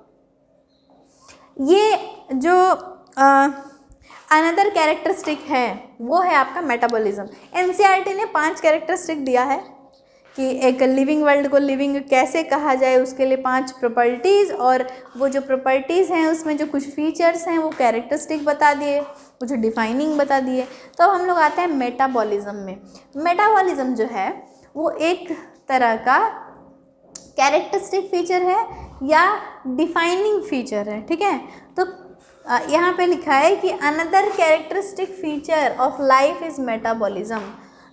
Speaker 1: ये जो अनदर कैरेक्टरिस्टिक है वो है आपका मेटाबॉलिज्म। एनसीईआरटी ने 5 कैरेक्टरिस्टिक दिया है कि एक लिविंग वर्ल्ड को लिविंग कैसे कहा जाए, उसके लिए 5 प्रॉपर्टीज़, और वो जो प्रॉपर्टीज़ हैं उसमें जो कुछ फीचर्स हैं वो कैरेक्टरिस्टिक बता दिए, वो जो डिफाइनिंग बता दिए। तो हम लोग आते हैं मेटाबॉलिज्म में। मेटाबॉलिज्म जो है वो एक तरह का कैरेक्टरिस्टिक फीचर है या डिफाइनिंग फीचर है। ठीक है, तो यहाँ पे लिखा है कि another characteristic feature of life is metabolism.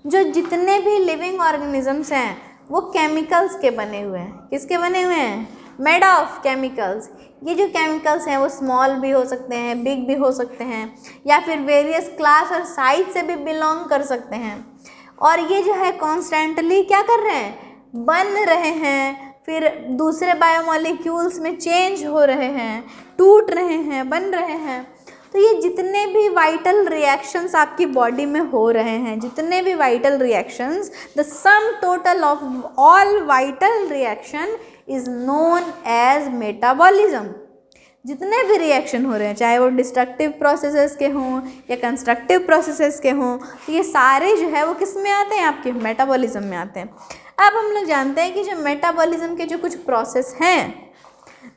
Speaker 1: जो जितने भी लिविंग ऑर्गेनिजम्स हैं वो केमिकल्स के बने हुए हैं। किसके बने हुए हैं, मेड ऑफ केमिकल्स। ये जो केमिकल्स हैं वो स्मॉल भी हो सकते हैं, बिग भी हो सकते हैं, या फिर वेरियस क्लास और साइज से भी बिलोंग कर सकते हैं। और ये जो है कॉन्स्टेंटली क्या कर रहे हैं, बन रहे हैं, फिर दूसरे बायोमोलिक्यूल्स में चेंज हो रहे हैं, टूट रहे हैं, बन रहे हैं। तो ये जितने भी वाइटल रिएक्शंस आपकी बॉडी में हो रहे हैं, जितने भी vital reactions, the sum total of all vital reaction is known as metabolism. जितने भी रिएक्शन हो रहे हैं, चाहे वो डिस्ट्रक्टिव प्रोसेसेस के हों या कंस्ट्रक्टिव प्रोसेसेस के हों, तो ये सारे जो है वो किस में आते हैं, आपके मेटाबॉलिज्म में आते हैं। अब हम लोग जानते हैं कि जो मेटाबॉलिज्म के जो कुछ प्रोसेस हैं,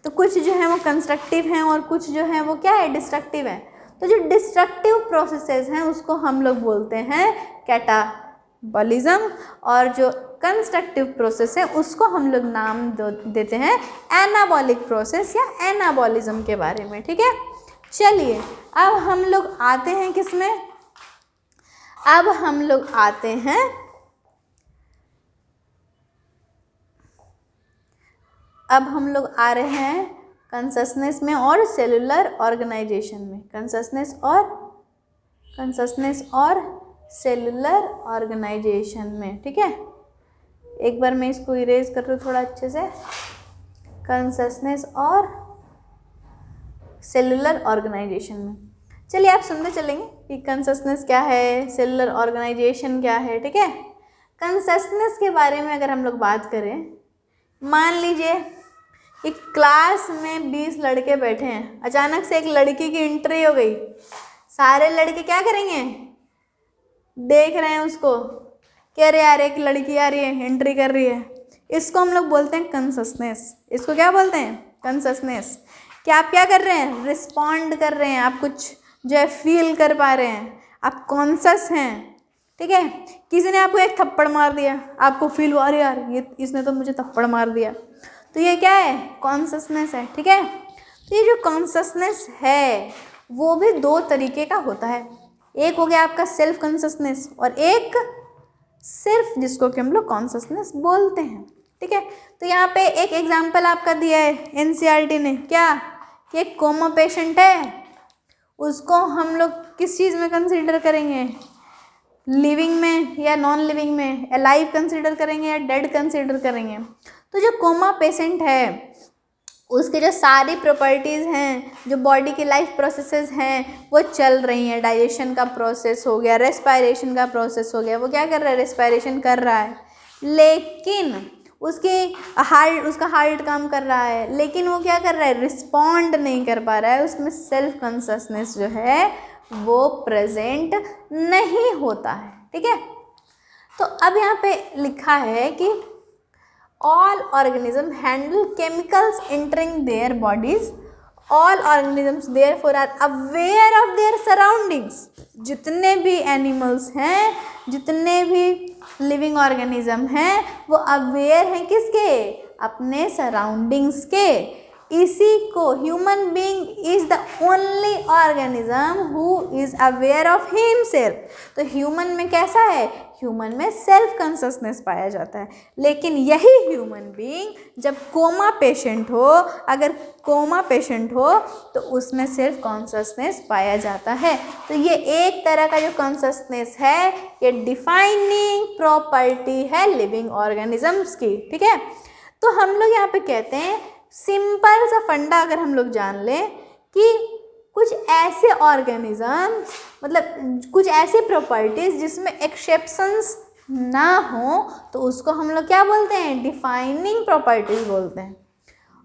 Speaker 1: तो कुछ जो है वो कंस्ट्रक्टिव हैं और कुछ जो है वो क्या है, डिस्ट्रक्टिव है। तो जो डिस्ट्रक्टिव प्रोसेसेस हैं उसको हम लोग बोलते हैं कैटाबॉलिज्म, और जो कंस्ट्रक्टिव प्रोसेस है उसको हम लोग नाम देते हैं एनाबॉलिक प्रोसेस या एनाबॉलिज्म के बारे में। ठीक है, चलिए अब हम लोग आते हैं किस में, अब हम लोग आते हैं अब हम लोग आ रहे हैं कंससनेस में और सेलुलर ऑर्गेनाइजेशन में। कंससनेस और सेलुलर ऑर्गेनाइजेशन में। ठीक है, एक बार मैं इसको इरेज कर रही हूँ थोड़ा अच्छे से। कंससनेस और सेलुलर ऑर्गेनाइजेशन में। चलिए आप सुनते चलेंगे कि कॉन्शसनेस क्या है, सेलुलर ऑर्गेनाइजेशन क्या है, ठीक है। कॉन्शसनेस के बारे में अगर हम लोग बात करें, मान लीजिए कि क्लास में 20 लड़के बैठे हैं, अचानक से एक लड़की की एंट्री हो गई, सारे लड़के क्या करेंगे, देख रहे हैं उसको, कह रहे यार एक लड़की आ रही है, एंट्री कर रही है। इसको हम लोग बोलते हैं कॉन्शसनेस। इसको क्या बोलते हैं, कॉन्शसनेस। कि आप क्या कर रहे हैं, रिस्पॉन्ड कर रहे हैं, आप कुछ जो है फील कर पा रहे हैं, आप कॉन्शस हैं, ठीक है। किसी ने आपको एक थप्पड़ मार दिया, आपको फील हुआ अरे यार ये इसने तो मुझे थप्पड़ मार दिया, तो ये क्या है, कॉन्शसनेस है, ठीक है। तो ये जो कॉन्शसनेस है वो भी दो तरीके का होता है। एक हो गया आपका सेल्फ कॉन्शसनेस और एक सिर्फ जिसको कि हम लोग कॉन्शसनेस बोलते हैं, ठीक है। तो यहाँ पे एक एग्जाम्पल आपका दिया है एनसीईआरटी ने, क्या कि एक कोमा पेशेंट है, उसको हम लोग किस चीज़ में कंसीडर करेंगे, लिविंग में या नॉन लिविंग में, अलाइव कंसीडर करेंगे या डेड कंसीडर करेंगे। तो जो कोमा पेशेंट है उसके जो सारी प्रॉपर्टीज़ हैं, जो बॉडी की लाइफ प्रोसेसेस हैं वो चल रही हैं। डाइजेशन का प्रोसेस हो गया, रेस्पायरेशन का प्रोसेस हो गया, वो क्या कर रहा है, रेस्पायरेशन कर रहा है, लेकिन उसका हार्ट काम कर रहा है, लेकिन वो क्या कर रहा है, रिस्पॉन्ड नहीं कर पा रहा है, उसमें सेल्फ कॉन्शसनेस जो है वो प्रेजेंट नहीं होता है, ठीक है। तो अब यहाँ पे लिखा है कि all organisms handle chemicals entering their bodies, all organisms therefore are aware of their surroundings। जितने भी एनिमल्स हैं, जितने भी लिविंग ऑर्गेनिज्म हैं वो अवेयर हैं किसके, अपने सराउंडिंग्स के। इसी को human being is the only organism who is aware of himself. तो ह्यूमन में कैसा है, ह्यूमन में सेल्फ कॉन्शसनेस पाया जाता है, लेकिन यही ह्यूमन बीइंग जब कोमा पेशेंट हो, अगर कोमा पेशेंट हो तो उसमें सेल्फ कॉन्शसनेस पाया जाता है। तो ये एक तरह का जो कॉन्शसनेस है ये डिफाइनिंग प्रॉपर्टी है लिविंग ऑर्गेनिजम्स की, ठीक है। तो हम लोग यहाँ पे कहते हैं, सिंपल सा फंडा अगर हम लोग जान लें कि कुछ ऐसे ऑर्गेनिजम्स, मतलब कुछ ऐसी प्रॉपर्टीज़ जिसमें एक्सेप्शंस ना हो, तो उसको हम लोग क्या बोलते हैं, डिफाइनिंग प्रॉपर्टीज़ बोलते हैं।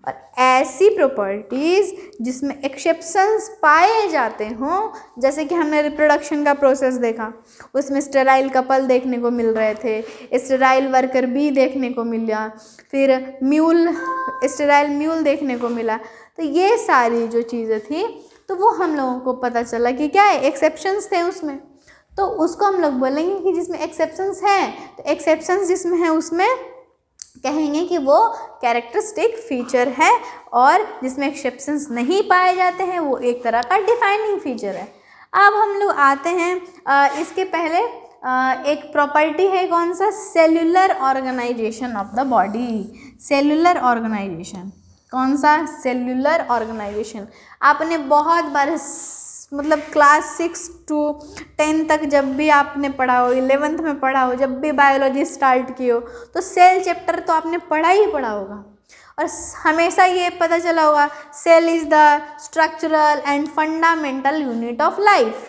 Speaker 1: और ऐसी प्रॉपर्टीज़ जिसमें एक्सेप्शंस पाए जाते हों, जैसे कि हमने रिप्रोडक्शन का प्रोसेस देखा, उसमें स्टेराइल कपल देखने को मिल रहे थे, स्टेराइल वर्कर बी देखने को मिला, फिर स्टेराइल म्यूल देखने को मिला। तो ये सारी जो चीज़ें थी तो वो हम लोगों को पता चला कि क्या है, एक्सेप्शंस थे उसमें। तो उसको हम लोग बोलेंगे कि जिसमें एक्सेप्शंस हैं, तो एक्सेप्शंस जिसमें है उसमें कहेंगे कि वो कैरेक्टरिस्टिक फीचर है, और जिसमें एक्सेप्शंस नहीं पाए जाते हैं वो एक तरह का डिफाइनिंग फीचर है। अब हम लोग आते हैं इसके पहले एक प्रॉपर्टी है, कौन सा, cellular organisation of the body. Cellular organisation, कौन सा, सेल्यूलर ऑर्गेनाइजेशन। आपने बहुत बार मतलब क्लास 6 to 10 तक जब भी आपने पढ़ा हो, 11th में पढ़ा हो, जब भी बायोलॉजी स्टार्ट की हो, तो सेल चैप्टर तो आपने पढ़ा ही पढ़ा होगा, और हमेशा ये पता चला होगा cell is the structural and fundamental unit of life.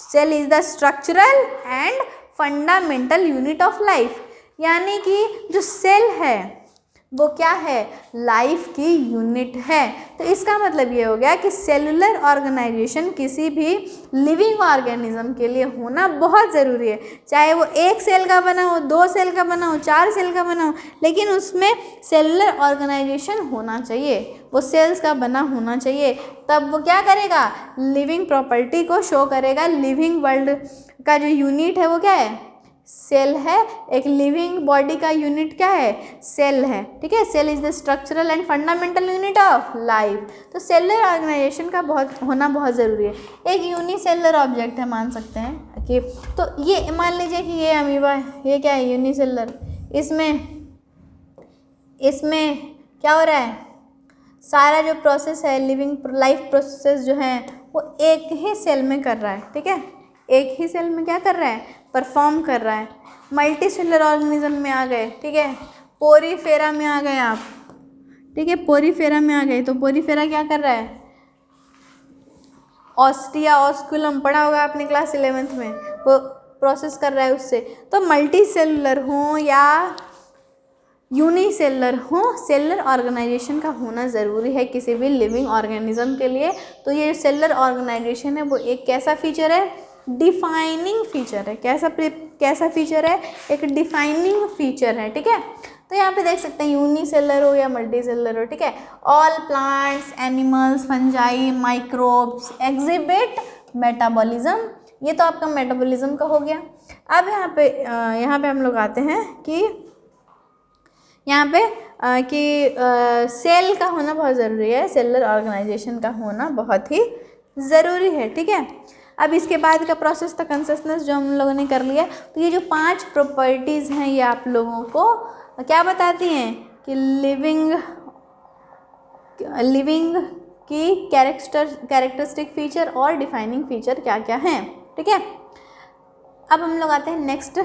Speaker 1: Cell is the structural and fundamental unit of life, यानी कि जो सेल है वो क्या है, लाइफ की यूनिट है। तो इसका मतलब ये हो गया कि सेलुलर ऑर्गेनाइजेशन किसी भी लिविंग ऑर्गेनिज्म के लिए होना बहुत ज़रूरी है, चाहे वो 1 सेल का बना हो, 2 सेल का बना हो, 4 सेल का बना हो, लेकिन उसमें सेलुलर ऑर्गेनाइजेशन होना चाहिए, वो सेल्स का बना होना चाहिए। तब वो क्या करेगा, लिविंग प्रॉपर्टी को शो करेगा। लिविंग वर्ल्ड का जो यूनिट है वो क्या है, सेल है। एक लिविंग बॉडी का यूनिट क्या है, सेल है, ठीक है। Cell is the structural and fundamental unit of life. तो सेलुलर ऑर्गेनाइजेशन का होना बहुत ज़रूरी है। एक यूनिसेलुलर ऑब्जेक्ट है, मान सकते हैं कि, तो ये मान लीजिए कि ये अमीबा है, ये क्या है, यूनिसेलुलर। इसमें क्या हो रहा है, सारा जो प्रोसेस है, लिविंग लाइफ प्रोसेस जो है वो एक ही सेल में कर रहा है, ठीक है, एक ही सेल में क्या कर रहा है, परफॉर्म कर रहा है। मल्टी सेलुलर ऑर्गेनिज्म में आ गए, ठीक है, पोरीफेरा में आ गए आप, ठीक है, पोरीफेरा में आ गए, तो पोरीफेरा क्या कर रहा है, ऑस्टिया ऑस्कुलम पढ़ा होगा आपने क्लास 11th में, वो प्रोसेस कर रहा है उससे। तो मल्टी सेलुलर हो या यूनिसेलुलर हो, सेलुलर ऑर्गेनाइजेशन का होना ज़रूरी है किसी भी लिविंग ऑर्गेनिज्म के लिए। तो ये सेलुलर ऑर्गेनाइजेशन है वो एक कैसा फीचर है, डिफाइनिंग फीचर है। कैसा फीचर है, एक डिफाइनिंग फीचर है, ठीक है। तो यहाँ पे देख सकते हैं यूनिसेलुलर हो या मल्टी सेलुलर हो, ठीक है। All plants, animals, fungi, microbes exhibit metabolism, ये तो आपका मेटाबॉलिज्म का हो गया। अब यहाँ पे हम लोग आते हैं कि यहाँ पे सेल का होना बहुत ज़रूरी है, सेलुलर ऑर्गेनाइजेशन का होना बहुत ही ज़रूरी है, ठीक है। अब इसके बाद का प्रोसेस था कंसिस्टेंस, जो हम लोगों ने कर लिया। तो ये जो 5 प्रॉपर्टीज़ हैं ये आप लोगों को क्या बताती हैं कि लिविंग की कैरेक्टरिस्टिक फीचर और डिफाइनिंग फीचर क्या क्या हैं, ठीक है। अब हम लोग आते हैं नेक्स्ट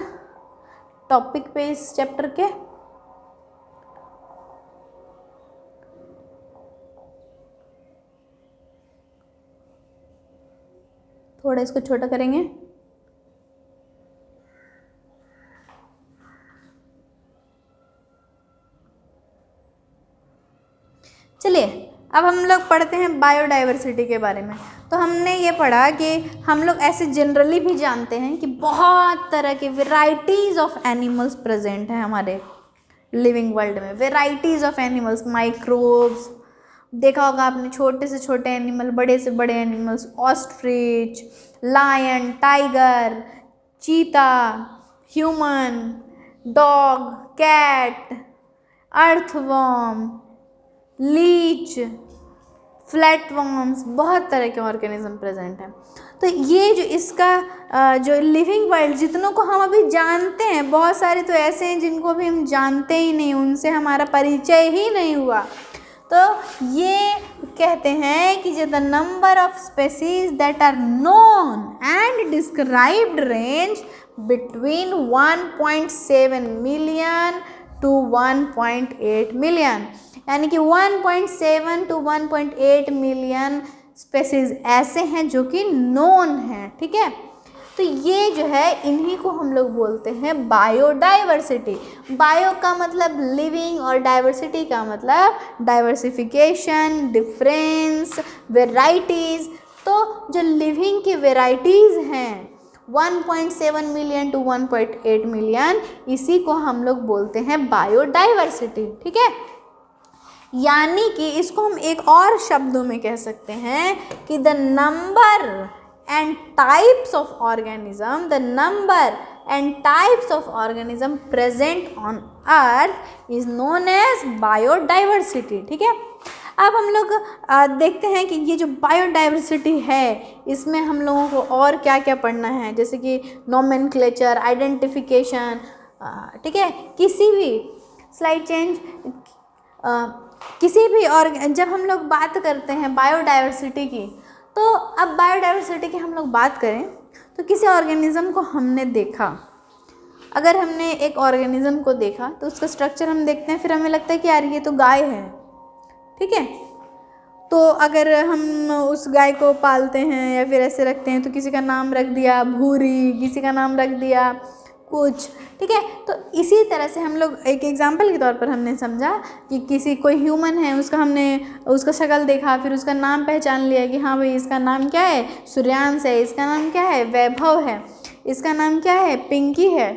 Speaker 1: टॉपिक पे इस चैप्टर के। थोड़ा इसको छोटा करेंगे। चलिए अब हम लोग पढ़ते हैं बायोडाइवर्सिटी के बारे में। तो हमने ये पढ़ा कि हम लोग ऐसे जनरली भी जानते हैं कि बहुत तरह के वेराइटीज़ ऑफ एनिमल्स प्रेजेंट हैं हमारे लिविंग वर्ल्ड में। वेराइटीज़ ऑफ एनिमल्स, माइक्रोब्स, देखा होगा आपने, छोटे से छोटे एनिमल, बड़े से बड़े animals, ostrich, lion, tiger, cheetah, human, dog, cat, earthworm, leech, flatworms, बहुत तरह के ऑर्गेनिज्म प्रेजेंट हैं। तो ये जो इसका जो लिविंग वर्ल्ड जितनों को हम अभी जानते हैं, बहुत सारे तो ऐसे हैं जिनको अभी हम जानते ही नहीं, उनसे हमारा परिचय ही नहीं हुआ। तो ये कहते हैं कि जो the number of species that are known and described range between 1.7 million to 1.8 million, यानी कि 1.7 टू 1.8 मिलियन स्पेसीज ऐसे हैं जो कि नोन हैं, ठीक है। तो ये जो है इन्हीं को हम लोग बोलते हैं बायोडाइवर्सिटी। बायो का मतलब लिविंग और डाइवर्सिटी का मतलब डाइवर्सिफिकेशन, डिफरेंस, वेराइटीज़। तो जो लिविंग की वेराइटीज़ हैं 1.7 मिलियन टू 1.8 मिलियन, इसी को हम लोग बोलते हैं बायोडाइवर्सिटी, ठीक है। यानी कि इसको हम एक और शब्दों में कह सकते हैं कि the number and types of organism, the number and types of organism present on earth is known as biodiversity, ठीक है। अब हम लोग देखते हैं कि ये जो बायोडाइवर्सिटी है इसमें हम लोगों को और क्या क्या पढ़ना है, जैसे कि नोमेनक्लेचर, आइडेंटिफिकेशन, ठीक है। किसी भी स्लाइड चेंज, किसी भी, और जब हम लोग बात करते हैं बायोडाइवर्सिटी की, तो अब बायोडाइवर्सिटी की हम लोग बात करें तो किसी ऑर्गेनिज्म को हमने देखा, अगर हमने एक ऑर्गेनिज्म को देखा तो उसका स्ट्रक्चर हम देखते हैं, फिर हमें लगता है कि यार ये तो गाय है, ठीक है। तो अगर हम उस गाय को पालते हैं या फिर ऐसे रखते हैं तो किसी का नाम रख दिया भूरी, किसी का नाम रख दिया कुछ, ठीक है। तो इसी तरह से हम लोग एक एग्जांपल के तौर पर हमने समझा कि कोई ह्यूमन है, हमने उसका शक्ल देखा, फिर उसका नाम पहचान लिया कि हाँ भाई इसका नाम क्या है, सूर्यांश है, इसका नाम क्या है, वैभव है, इसका नाम क्या है, पिंकी है,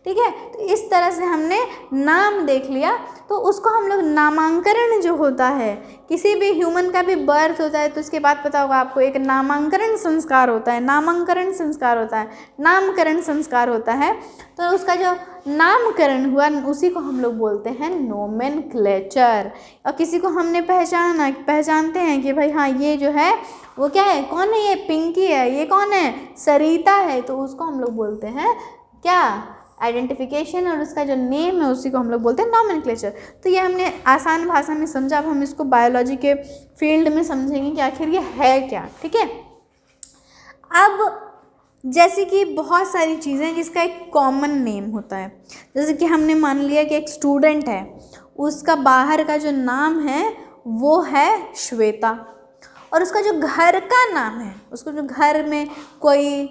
Speaker 1: ठीक है। तो इस तरह से हमने नाम देख लिया, तो उसको हम लोग नामांकरण जो होता है, किसी भी ह्यूमन का भी बर्थ होता है तो उसके बाद पता होगा आपको एक नामांकरण संस्कार होता है, नामांकरण संस्कार होता है, नामकरण संस्कार होता है। तो उसका जो नामकरण हुआ उसी को हम लोग बोलते हैं नोमेनक्लेचर। और किसी को हमने पहचानते हैं कि भाई हाँ ये जो है वो क्या है, कौन है, ये पिंकी है, ये कौन है, सरिता है, तो उसको हम लोग बोलते हैं क्या, आइडेंटिफिकेशन, और उसका जो नेम है उसी को हम लोग बोलते हैं नोमेनक्लेचर। तो ये हमने आसान भाषा में समझा, अब हम इसको बायोलॉजी के फील्ड में समझेंगे कि आखिर ये है क्या, ठीक है। अब जैसे कि बहुत सारी चीज़ें जिसका एक कॉमन नेम होता है, जैसे कि हमने मान लिया कि एक स्टूडेंट है, उसका बाहर का जो नाम है वो है श्वेता, और उसका जो घर का नाम है, उसको जो घर में कोई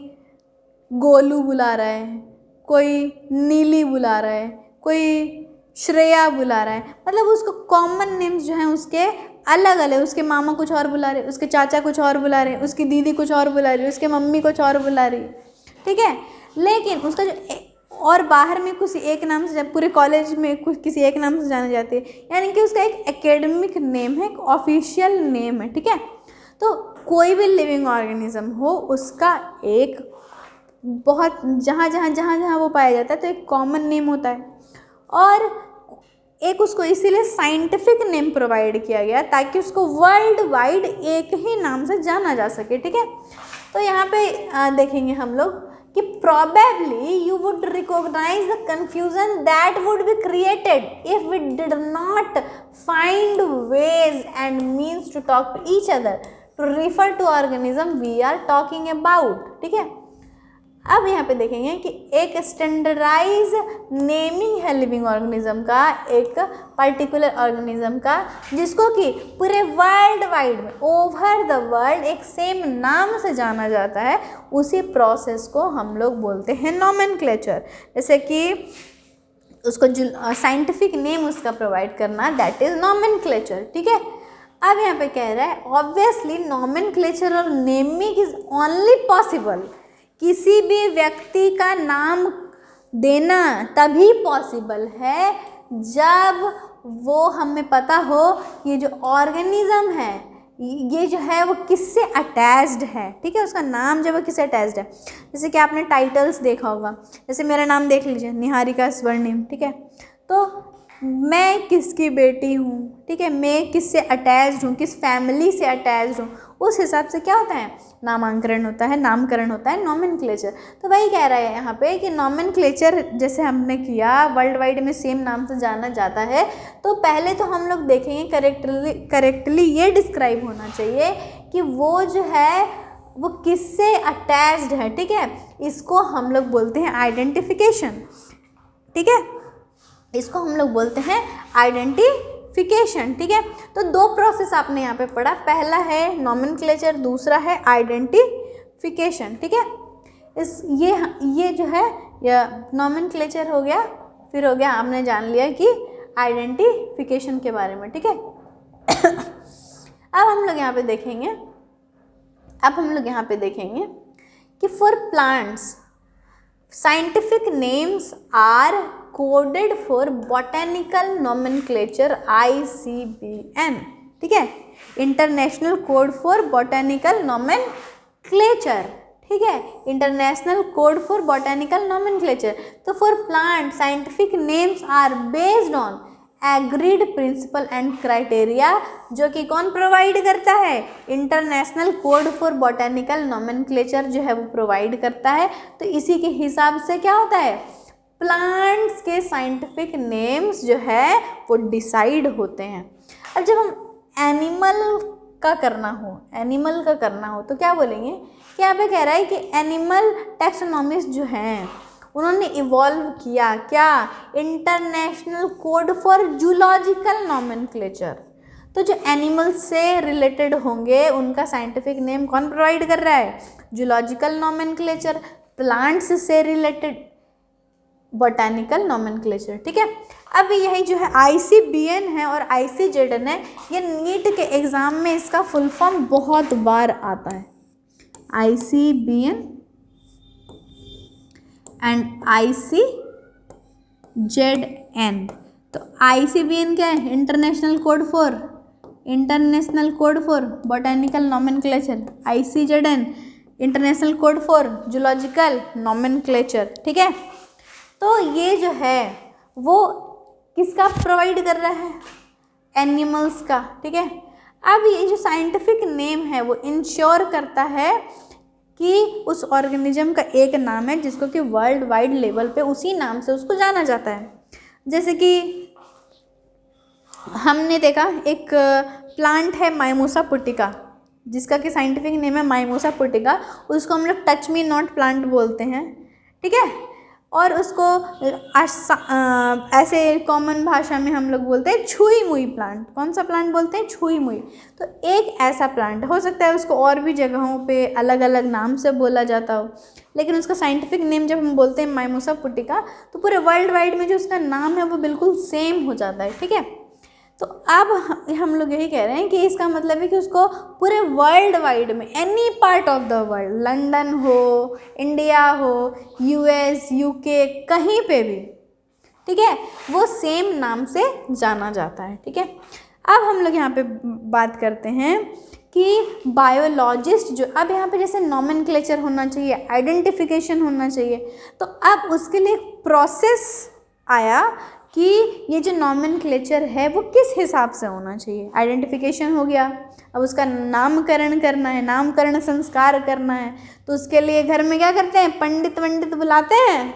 Speaker 1: गोलू बुला रहा है, कोई नीली बुला रहा है, कोई श्रेया बुला रहा है, मतलब उसको कॉमन नेम्स जो हैं उसके अलग अलग, उसके मामा कुछ और बुला रहे, उसके चाचा कुछ और बुला रहे, उसकी दीदी कुछ और बुला रही, उसके मम्मी कुछ और बुला रही, ठीक है। लेकिन उसका जो और बाहर में किसी एक नाम से, पूरे कॉलेज में कुछ किसी एक नाम से जानी जाती है, यानी कि उसका एक एकेडमिक नेम है, एक ऑफिशियल नेम है, ठीक है। तो कोई भी लिविंग ऑर्गेनिज्म हो उसका एक बहुत जहाँ वो पाया जाता है तो एक कॉमन नेम होता है, और एक उसको इसीलिए साइंटिफिक नेम प्रोवाइड किया गया ताकि उसको वर्ल्ड वाइड एक ही नाम से जाना जा सके, ठीक है। तो यहाँ पे देखेंगे हम लोग कि probably you would recognize the confusion that would be created if we did not find ways and means to talk to each other to refer to organism we are talking about, ठीक है। अब यहाँ पे देखेंगे कि एक स्टैंडर्डाइज नेमिंग है लिविंग ऑर्गेनिज्म का, एक पर्टिकुलर ऑर्गेनिज्म का, जिसको कि पूरे वर्ल्ड वाइड में ओवर द वर्ल्ड एक सेम नाम से जाना जाता है। उसी प्रोसेस को हम लोग बोलते हैं नॉमेनक्लेचर। जैसे कि उसको जो साइंटिफिक नेम उसका प्रोवाइड करना, दैट इज नॉमेनक्लेचर, ठीक है। अब यहाँ पे कह रहा है ऑब्वियसली नॉमेनक्लेचर और नेमिंग इज ओनली पॉसिबल, किसी भी व्यक्ति का नाम देना तभी पॉसिबल है जब वो हमें पता हो ये जो ऑर्गेनिज्म है ये जो है वो किससे अटैच्ड है, ठीक है। उसका नाम जब वो किससे अटैच्ड है, जैसे कि आपने टाइटल्स देखा होगा, जैसे मेरा नाम देख लीजिए निहारिका स्वर्णिम, ठीक है। तो मैं किसकी बेटी हूँ, ठीक है, मैं किससे अटैच्ड हूँ, किस फैमिली से अटैच्ड हूँ, उस हिसाब से क्या होता है नामांकरण होता है, नामकरण होता है, नॉमेनक्लेचर। तो वही कह रहा है यहाँ पे कि नॉमेनक्लेचर जैसे हमने किया वर्ल्ड वाइड में सेम नाम से जाना जाता है, तो पहले तो हम लोग देखेंगे करेक्टली ये डिस्क्राइब होना चाहिए कि वो जो है वो किससे अटैच्ड है, ठीक है। इसको हम लोग बोलते हैं आइडेंटिफिकेशन, ठीक है, इसको हम लोग बोलते हैं आइडेंटिफिकेशन, ठीक है। तो दो प्रोसेस आपने यहाँ पे पढ़ा, पहला है नॉमेनक्लेचर, दूसरा है आइडेंटिफिकेशन, ठीक है। ये जो है या नॉमेनक्लेचर हो गया, फिर हो गया आपने जान लिया कि आइडेंटिफिकेशन के बारे में, ठीक है। अब हम लोग यहाँ पे देखेंगे कि for plants scientific names are coded for botanical nomenclature ICBN, ठीक है, international code for botanical nomenclature, ठीक है, international code for botanical nomenclature. तो for plant scientific names are based on agreed principle and criteria, जो कि कौन प्रोवाइड करता है, international code for botanical nomenclature जो है वो प्रोवाइड करता है। तो इसी के हिसाब से क्या होता है, प्लांट्स के साइंटिफिक नेम्स जो है वो डिसाइड होते हैं। अब जब हम एनिमल का करना हो तो क्या बोलेंगे कि यहाँ पे कह रहा है कि एनिमल टैक्सोनॉमिस्ट जो हैं उन्होंने इवॉल्व किया क्या, international code for zoological nomenclature. तो जो एनिमल्स से रिलेटेड होंगे उनका साइंटिफिक नेम कौन प्रोवाइड कर रहा है, जूलॉजिकल नॉमेनक्लेचर। प्लांट्स से रिलेटेड बॉटेनिकल नॉमेनक्लेचर, ठीक है। अब यही जो है ICBN है और ICZN है, ये नीट के एग्ज़ाम में इसका फुल फॉर्म बहुत बार आता है, ICBN एंड ICZN। तो ICBN क्या है, international code for botanical nomenclature, ICZN international code for zoological nomenclature, ठीक है। तो ये जो है वो किसका प्रोवाइड कर रहा है, एनिमल्स का, ठीक है। अब ये जो साइंटिफिक नेम है वो इंश्योर करता है कि उस ऑर्गेनिज्म का एक नाम है जिसको कि वर्ल्ड वाइड लेवल पे उसी नाम से उसको जाना जाता है। जैसे कि हमने देखा एक प्लांट है माइमोसा पुटिका, जिसका कि साइंटिफिक नेम है माइमोसा पुटिका, उसको हम लोग टच मी नॉट प्लांट बोलते हैं, ठीक है। और उसको ऐसे कॉमन भाषा में हम लोग बोलते हैं छुई मुई प्लांट। कौन सा प्लांट बोलते हैं? छुई मुई। तो एक ऐसा प्लांट हो सकता है, उसको और भी जगहों पे अलग अलग नाम से बोला जाता हो, लेकिन उसका साइंटिफिक नेम जब हम बोलते हैं माइमोसा पुटिका, तो पूरे वर्ल्ड वाइड में जो उसका नाम है वो बिल्कुल सेम हो जाता है। ठीक है, तो अब हम लोग यही कह रहे हैं कि इसका मतलब है कि उसको पूरे वर्ल्ड वाइड में, any part of the world, London हो, इंडिया हो, यूएस, यूके, कहीं पे भी, ठीक है, वो सेम नाम से जाना जाता है। ठीक है, अब हम लोग यहाँ पे बात करते हैं कि बायोलॉजिस्ट जो, अब यहाँ पे जैसे नॉमेनक्लेचर होना चाहिए, आइडेंटिफिकेशन होना चाहिए, तो अब उसके लिए प्रोसेस आया कि ये जो नॉमेनक्लेचर है वो किस हिसाब से होना चाहिए। आइडेंटिफिकेशन हो गया, अब उसका नामकरण करना है, नामकरण संस्कार करना है, तो उसके लिए घर में क्या करते हैं? पंडित वंडित बुलाते हैं।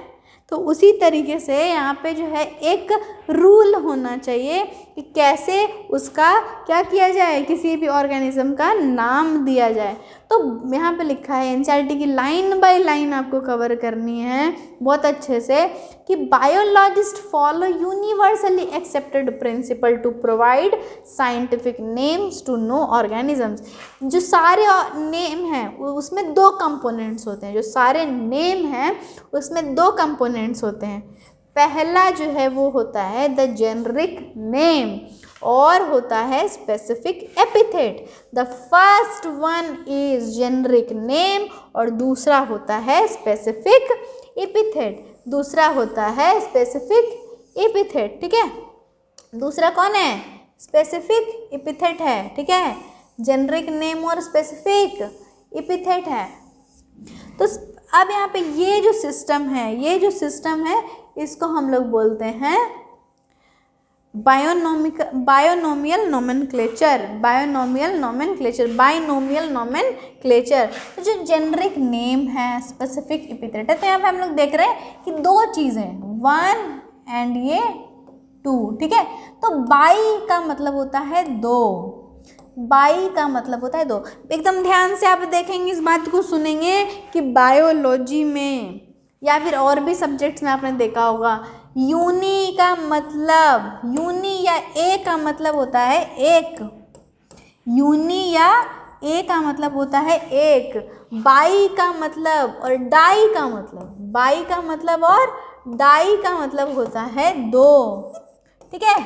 Speaker 1: तो उसी तरीके से यहाँ पे जो है एक रूल होना चाहिए कि कैसे उसका क्या किया जाए, किसी भी ऑर्गेनिज्म का नाम दिया जाए। तो यहाँ पे लिखा है, एनसीईआरटी की लाइन बाय लाइन आपको कवर करनी है बहुत अच्छे से, कि biologist follow universally accepted principle to provide scientific names to known organisms. जो सारे नेम हैं उसमें दो कंपोनेंट्स होते हैं, जो सारे नेम हैं उसमें दो कंपोनेंट्स होते हैं। पहला जो है वो होता है द जेनरिक नेम और होता है specific epithet. The first one is generic name और दूसरा होता है स्पेसिफिक एपिथेट। दूसरा होता है स्पेसिफिक एपिथेट। ठीक है, दूसरा कौन है? स्पेसिफिक एपिथेट है। ठीक है, जेनरिक नेम और स्पेसिफिक एपिथेट है। तो अब यहाँ पे ये जो सिस्टम है इसको हम लोग बोलते हैं बायोनोमियल नोमेनक्लेचर। तो जो जेनरिक नेम है, स्पेसिफिक एपिथेट है, तो यहाँ पे हम लोग देख रहे हैं कि दो चीज़ें, 1 एंड ये 2। ठीक है, तो बाई का मतलब होता है दो, बाई का मतलब होता है दो। एकदम ध्यान से आप देखेंगे, इस बात को सुनेंगे कि बायोलॉजी में या फिर और भी सब्जेक्ट्स में आपने देखा होगा, यूनी का मतलब, यूनी या ए का मतलब होता है एक, यूनी या ए का मतलब होता है एक, बाई का मतलब और डाई का मतलब, बाई का मतलब और डाई का मतलब होता है दो। ठीक है,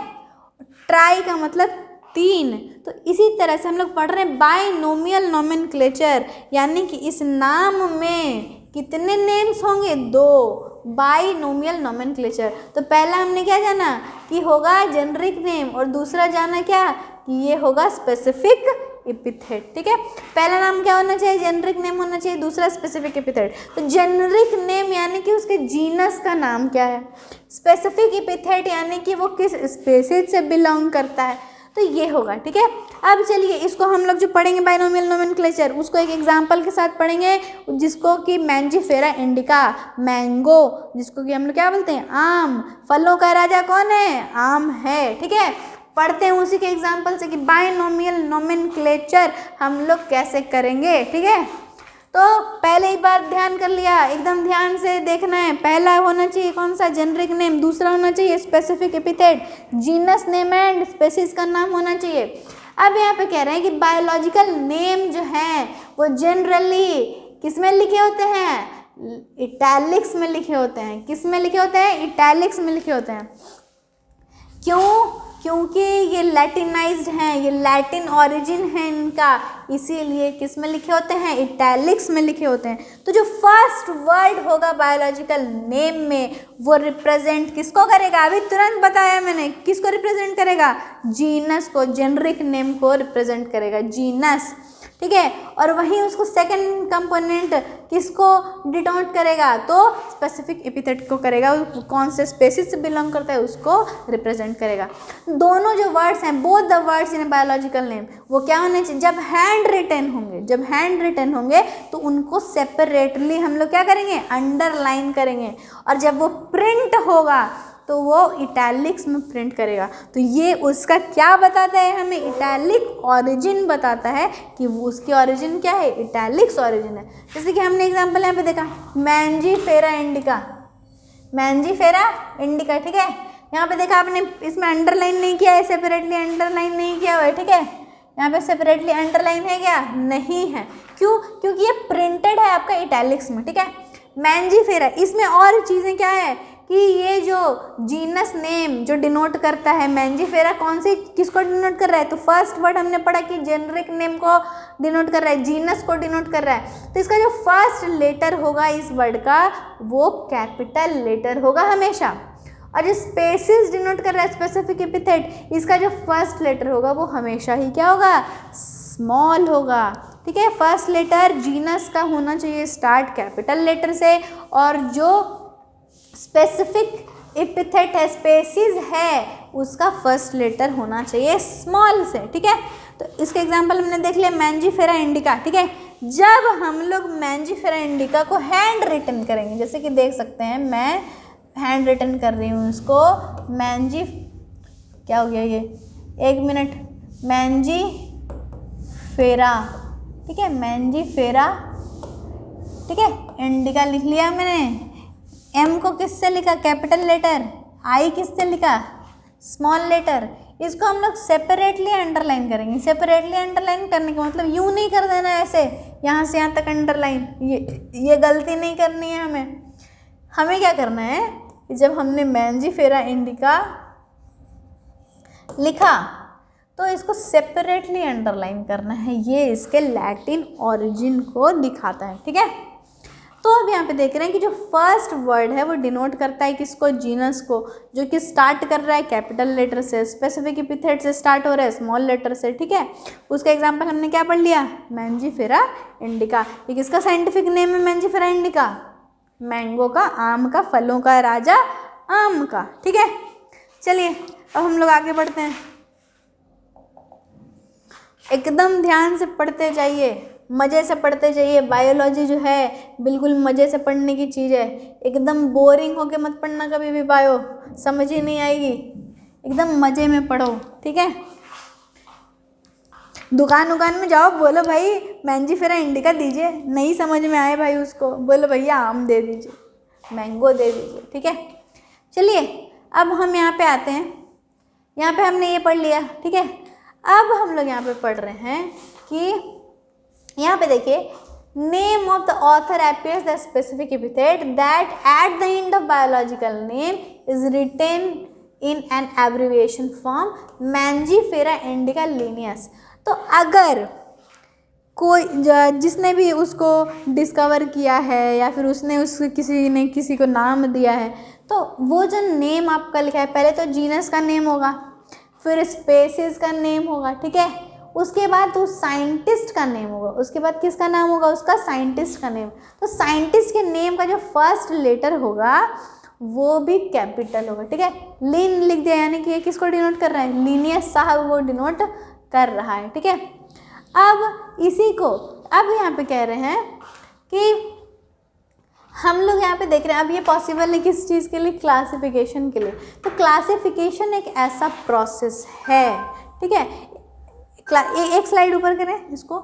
Speaker 1: ट्राई का मतलब 3। तो इसी तरह से हम लोग पढ़ रहे हैं बाइनोमियल नोमेनक्लेचर, यानी कि इस नाम में कितने नेम्स होंगे? 2, बाइनोमियल नोमेनक्लेचर। तो पहला हमने क्या जाना कि होगा जेनरिक नेम और दूसरा जाना क्या कि ये होगा स्पेसिफिक एपिथेट। ठीक है, पहला नाम क्या होना चाहिए? जेनरिक नेम होना चाहिए, दूसरा स्पेसिफिक एपिथेट। तो जेनरिक नेम यानी कि उसके जीनस का नाम क्या है, स्पेसिफिक एपिथेट यानी कि वो किस स्पीशीज से बिलोंग करता है, तो ये होगा। ठीक है, अब चलिए इसको हम लोग जो पढ़ेंगे बाइनोमियल नोमेनक्लेचर, उसको एक एग्जांपल के साथ पढ़ेंगे, जिसको कि मैंजीफेरा इंडिका, मैंगो, जिसको कि हम लोग क्या बोलते हैं? आम। फलों का राजा कौन है? आम है। ठीक है, पढ़ते हैं उसी के एग्जांपल से कि बाइनोमियल नोमेनक्लेचर हम लोग कैसे करेंगे। ठीक है, तो पहले ही बार ध्यान कर लिया, एकदम ध्यान से देखना है। पहला होना चाहिए कौन सा? Generic name. दूसरा होना चाहिए specific epithet, genus name and species का नाम होना चाहिए। अब यहाँ पे कह रहे हैं कि बायोलॉजिकल नेम जो है वो जनरली किस में लिखे होते हैं? इटैलिक्स में लिखे होते हैं। किस में लिखे होते हैं? इटैलिक्स में लिखे होते हैं। क्यों? क्योंकि ये लैटिनाइज्ड हैं, ये लैटिन ओरिजिन है इनका, इसीलिए किस में लिखे होते हैं? इटैलिक्स में लिखे होते हैं। तो जो फर्स्ट वर्ड होगा बायोलॉजिकल नेम में वो रिप्रेजेंट किसको करेगा? अभी तुरंत बताया मैंने, किसको रिप्रेजेंट करेगा? जीनस को, जेनरिक नेम को रिप्रेजेंट करेगा, जीनस। ठीक है, और वहीं उसको सेकंड कंपोनेंट किसको डिनोट करेगा? तो स्पेसिफिक एपिथेट को करेगा, कौन से स्पेसीज से बिलोंग करता है उसको रिप्रेजेंट करेगा। दोनों जो वर्ड्स हैं, both the words in biological name, वो क्या होने चाहिए? जब हैंड रिटन होंगे तो उनको सेपरेटली हम लोग क्या करेंगे? अंडरलाइन करेंगे, और जब वो प्रिंट होगा तो वो इटैलिक्स में प्रिंट करेगा। तो ये उसका क्या बताता है हमें? इटैलिक ओरिजिन बताता है कि वो उसकी ओरिजिन क्या है? इटैलिक्स ओरिजिन है। जैसे कि हमने एग्जांपल यहाँ पे देखा, मैंजीफेरा इंडिका। मैंजीफेरा इंडिका, ठीक है। यहाँ पे देखा आपने, इसमें अंडरलाइन नहीं किया है, सेपरेटली अंडरलाइन नहीं किया हुआ है, ठीक है। यहाँ पे सेपरेटली अंडरलाइन है क्या? नहीं है। क्यों? क्योंकि ये प्रिंटेड है आपका इटैलिक्स में, ठीक है। मैंजीफेरा, इसमें और चीज़ें क्या है कि ये जो जीनस नेम जो डिनोट करता है, मैंजीफेरा कौन सी किसको डिनोट कर रहा है? तो फर्स्ट वर्ड हमने पढ़ा कि जेनरिक नेम को डिनोट कर रहा है, जीनस को डिनोट कर रहा है। तो इसका जो फर्स्ट लेटर होगा इस वर्ड का वो कैपिटल लेटर होगा हमेशा। और जो स्पेसिस डिनोट कर रहा है, स्पेसिफिक एपिथेट, इसका जो फर्स्ट लेटर होगा वो हमेशा ही क्या होगा? स्मॉल होगा, ठीक है। फर्स्ट लेटर जीनस का होना चाहिए स्टार्ट कैपिटल लेटर से, और जो स्पेसिफिक एपिथेट है, स्पेसिस है, उसका फर्स्ट लेटर होना चाहिए स्मॉल से, ठीक है। तो इसके एग्जांपल हमने देख लिया, मैंजीफेरा इंडिका, ठीक है। जब हम लोग मैंजीफेरा इंडिका को हैंड रिटन करेंगे, जैसे कि देख सकते हैं मैं हैंड रिटन कर रही हूँ इसको, मैंजी, क्या हो गया ये, एक मिनट, मैंजीफेरा, ठीक है, मैंजीफेरा, ठीक है, इंडिका लिख लिया मैंने। एम को किससे लिखा? Capital letter. आई किससे लिखा? Small letter. इसको हम लोग सेपरेटली अंडरलाइन करेंगे। सेपरेटली अंडरलाइन करने का मतलब यूँ नहीं कर देना ऐसे, यहाँ से यहाँ तक अंडरलाइन, ये गलती नहीं करनी है हमें। हमें क्या करना है कि जब हमने मैंजीफेरा इंडिका लिखा तो इसको सेपरेटली अंडरलाइन करना है, ये इसके लैटिन ओरिजिन को दिखाता है, ठीक है। तो अब यहाँ पे देख रहे हैं कि जो फर्स्ट वर्ड है वो डिनोट करता है किसको? जीनस को, जो कि स्टार्ट कर रहा है कैपिटल लेटर से, स्पेसिफिक एपिथेट से स्टार्ट हो रहा है स्मॉल लेटर से, ठीक है। उसका एग्जांपल हमने क्या पढ़ लिया? Mangifera indica. ये किसका साइंटिफिक नेम है? मैंजीफेरा इंडिका, मैंगो का, आम का, फलों का राजा आम का, ठीक है। चलिए अब हम लोग आगे बढ़ते हैं। एकदम ध्यान से पढ़ते जाइए, मज़े से पढ़ते जाइए। बायोलॉजी जो है बिल्कुल मज़े से पढ़ने की चीज़ है, एकदम बोरिंग होके मत पढ़ना कभी भी, बायो समझ ही नहीं आएगी, एकदम मज़े में पढ़ो, ठीक है। दुकान में जाओ, बोलो भाई मैंजीफेरा इंडिका दीजिए, नहीं समझ में आए भाई उसको, बोलो भैया आम दे दीजिए, मैंगो दे दीजिए, ठीक है। चलिए अब हम यहाँ पे आते हैं, यहाँ पे हमने ये पढ़ लिया, ठीक है। अब हम लोग यहाँ पे पढ़ रहे हैं कि यहाँ पे देखिए, name of the author appears the specific epithet that at the end of biological name is written in an abbreviation form Mangifera indica Linnaeus. तो अगर कोई जिसने भी उसको डिस्कवर किया है या फिर उसने किसी ने किसी को नाम दिया है, तो वो जो नेम आपका लिखा है, पहले तो जीनस का नेम होगा, फिर स्पेसीज का नेम होगा, ठीक है। उसके बाद उस साइंटिस्ट का नेम होगा, उसके बाद किसका नाम होगा? उसका साइंटिस्ट का नेम। तो साइंटिस्ट के नेम का जो फर्स्ट लेटर होगा वो भी कैपिटल होगा, ठीक है। लिन लिख दिया, यानी कि ये किसको डिनोट कर रहा है? लिनियस साहब वो डिनोट कर रहा है, ठीक है। अब इसी को अब यहाँ पे कह रहे हैं कि हम लोग यहाँ पे देख रहे हैं, अब ये पॉसिबल है किस चीज़ के लिए? क्लासिफिकेशन के लिए। तो क्लासिफिकेशन एक ऐसा प्रोसेस है, ठीक है। एक स्लाइड ऊपर करें, इसको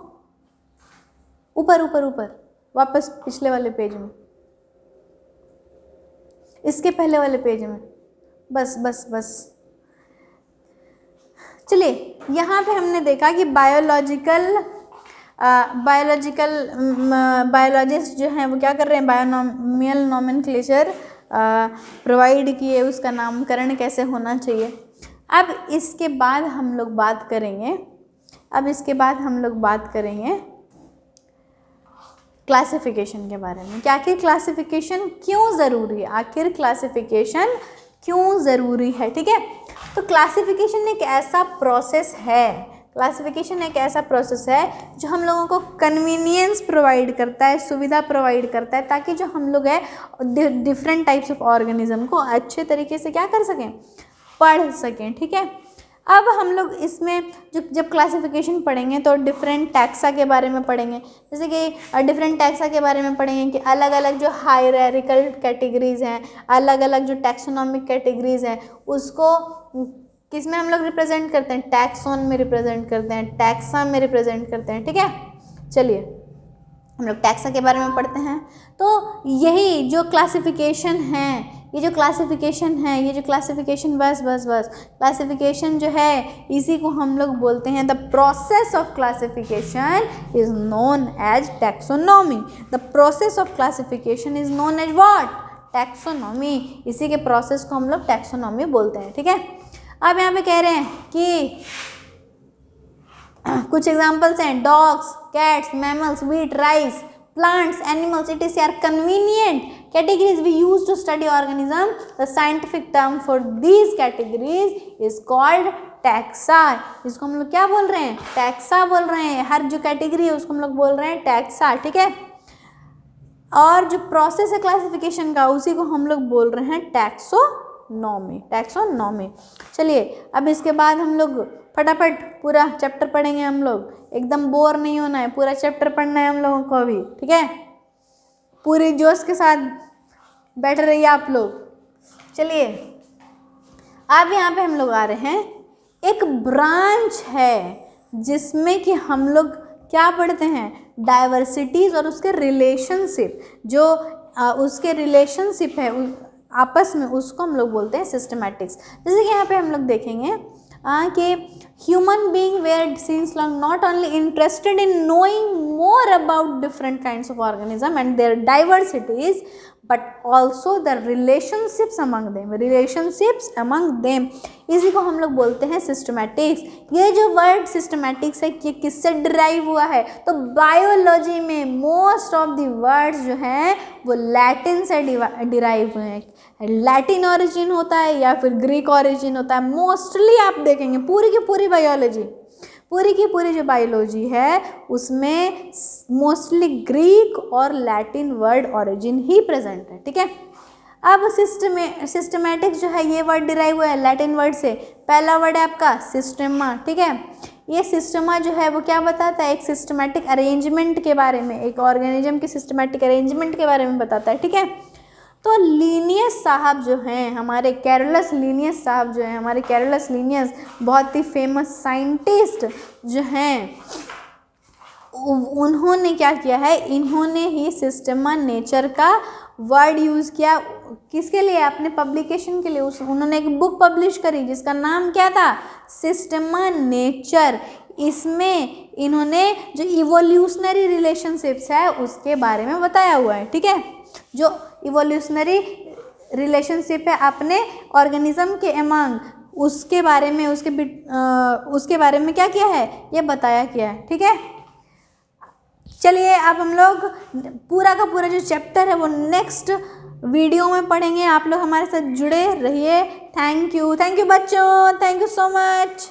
Speaker 1: ऊपर ऊपर ऊपर, वापस पिछले वाले पेज में, इसके पहले वाले पेज में, बस बस बस। चलिए यहाँ पे हमने देखा कि बायोलॉजिस्ट जो हैं वो क्या कर रहे हैं? बायोनॉमियल नोमेनक्लेचर प्रोवाइड किए, उसका नामकरण कैसे होना चाहिए। अब इसके बाद हम लोग बात करेंगे क्लासिफिकेशन के बारे में, कि आखिर क्लासिफिकेशन क्यों ज़रूरी है, ठीक है। तो क्लासिफिकेशन एक ऐसा प्रोसेस है जो हम लोगों को कन्वीनियंस प्रोवाइड करता है, सुविधा प्रोवाइड करता है, ताकि जो हम लोग है डिफरेंट टाइप्स ऑफ ऑर्गेनिज्म को अच्छे तरीके से क्या कर सकें? पढ़ सकें, ठीक है। अब हम लोग इसमें जब क्लासिफिकेशन पढ़ेंगे तो डिफरेंट टैक्सा के बारे में पढ़ेंगे, जैसे कि डिफरेंट टैक्सा के बारे में पढ़ेंगे कि अलग अलग जो हायरार्किकल कैटेगरीज़ हैं, अलग अलग जो टैक्सोनॉमिक कैटेगरीज़ हैं, उसको किस में हम लोग रिप्रेजेंट करते हैं? टैक्सोन में रिप्रेजेंट करते हैं, टैक्सा में रिप्रेजेंट करते हैं, ठीक है। चलिए हम लोग टैक्सा के बारे में पढ़ते हैं। तो यही जो क्लासिफिकेशन है, ये जो क्लासिफिकेशन है, ये जो क्लासिफिकेशन क्लासिफिकेशन जो है, इसी को हम लोग बोलते हैं the process of classification is known as taxonomy. The process of classification is known as what? Taxonomy. इसी के प्रोसेस को हम लोग टैक्सोनॉमी बोलते हैं, ठीक है। अब यहाँ पे कह रहे हैं कि कुछ एग्जाम्पल्स हैं, dogs, cats, mammals, wheat, rice, plants, animals, etc. are convenient categories we use to study organism. The scientific term for these categories is called taxa. इसको हम लोग क्या बोल रहे हैं? टैक्सा बोल रहे हैं। हर जो कैटेगरी है उसको हम लोग बोल रहे हैं टैक्सा, ठीक है। और जो प्रोसेस है क्लासिफिकेशन का, उसी को हम लोग बोल रहे हैं टैक्सोनॉमी। टैक्सोनॉमी। चलिए अब इसके बाद हम लोग फटाफट पूरा चैप्टर पढ़ेंगे। हम लोग एकदम बोर नहीं होना है, पूरा चैप्टर पढ़ना है हम लोगों को अभी, ठीक है। पूरी जोश के साथ बैठ रहिए आप लोग। चलिए अब यहाँ पे हम लोग आ रहे हैं, एक ब्रांच है जिसमें कि हम लोग क्या पढ़ते हैं? डाइवर्सिटीज़ और उसके रिलेशनशिप, जो उसके रिलेशनशिप है आपस में, उसको हम लोग बोलते हैं सिस्टमैटिक्स। जैसे कि यहाँ पे हम लोग देखेंगे कि human being were since long not only interested in knowing more about different kinds of organism and their diversities, but also the relationships among them. इसी को हम लोग बोलते हैं सिस्टमैटिक्स। ये जो वर्ड सिस्टमैटिक्स है, ये किससे डिराइव हुआ है? तो बायोलॉजी में मोस्ट ऑफ द वर्ड्स जो हैं वो लैटिन से डिराइव हुए हैं। लैटिन ओरिजिन होता है या फिर ग्रीक ओरिजिन होता है। मोस्टली आप देखेंगे पूरी की पूरी जो बायोलॉजी है उसमें मोस्टली ग्रीक और लैटिन वर्ड ओरिजिन ही प्रेजेंट है, ठीक है। अब सिस्टमैटिक्स जो है, ये वर्ड डिराइव हुआ है लैटिन वर्ड से। पहला वर्ड है आपका सिस्टेमा, ठीक है। ये सिस्टमा जो है वो क्या बताता है? एक सिस्टमैटिक अरेंजमेंट के बारे में, एक ऑर्गेनिज्म की सिस्टमैटिक अरेंजमेंट के बारे में बताता है, ठीक है। तो लीनियस साहब जो हैं, हमारे कैरोलस लीनियस साहब जो हैं, हमारे कैरोलस लीनियस बहुत ही फेमस साइंटिस्ट जो हैं, उन्होंने क्या किया है? इन्होंने ही सिस्टमा नेचर का वर्ड यूज़ किया। किसके लिए? अपने पब्लिकेशन के लिए। उन्होंने एक बुक पब्लिश करी जिसका नाम क्या था? Systema nature. इसमें इन्होंने जो इवोल्यूशनरी रिलेशनशिप्स है उसके बारे में बताया हुआ है, ठीक है। जो इवोल्यूशनरी रिलेशनशिप है अपने ऑर्गेनिज्म के अमंग, उसके बारे में उसके बारे में क्या किया है? ये बताया किया है, ठीक है। चलिए अब हम लोग पूरा का पूरा जो चैप्टर है वो नेक्स्ट वीडियो में पढ़ेंगे। आप लोग हमारे साथ जुड़े रहिए। थैंक यू बच्चों, थैंक यू सो मच।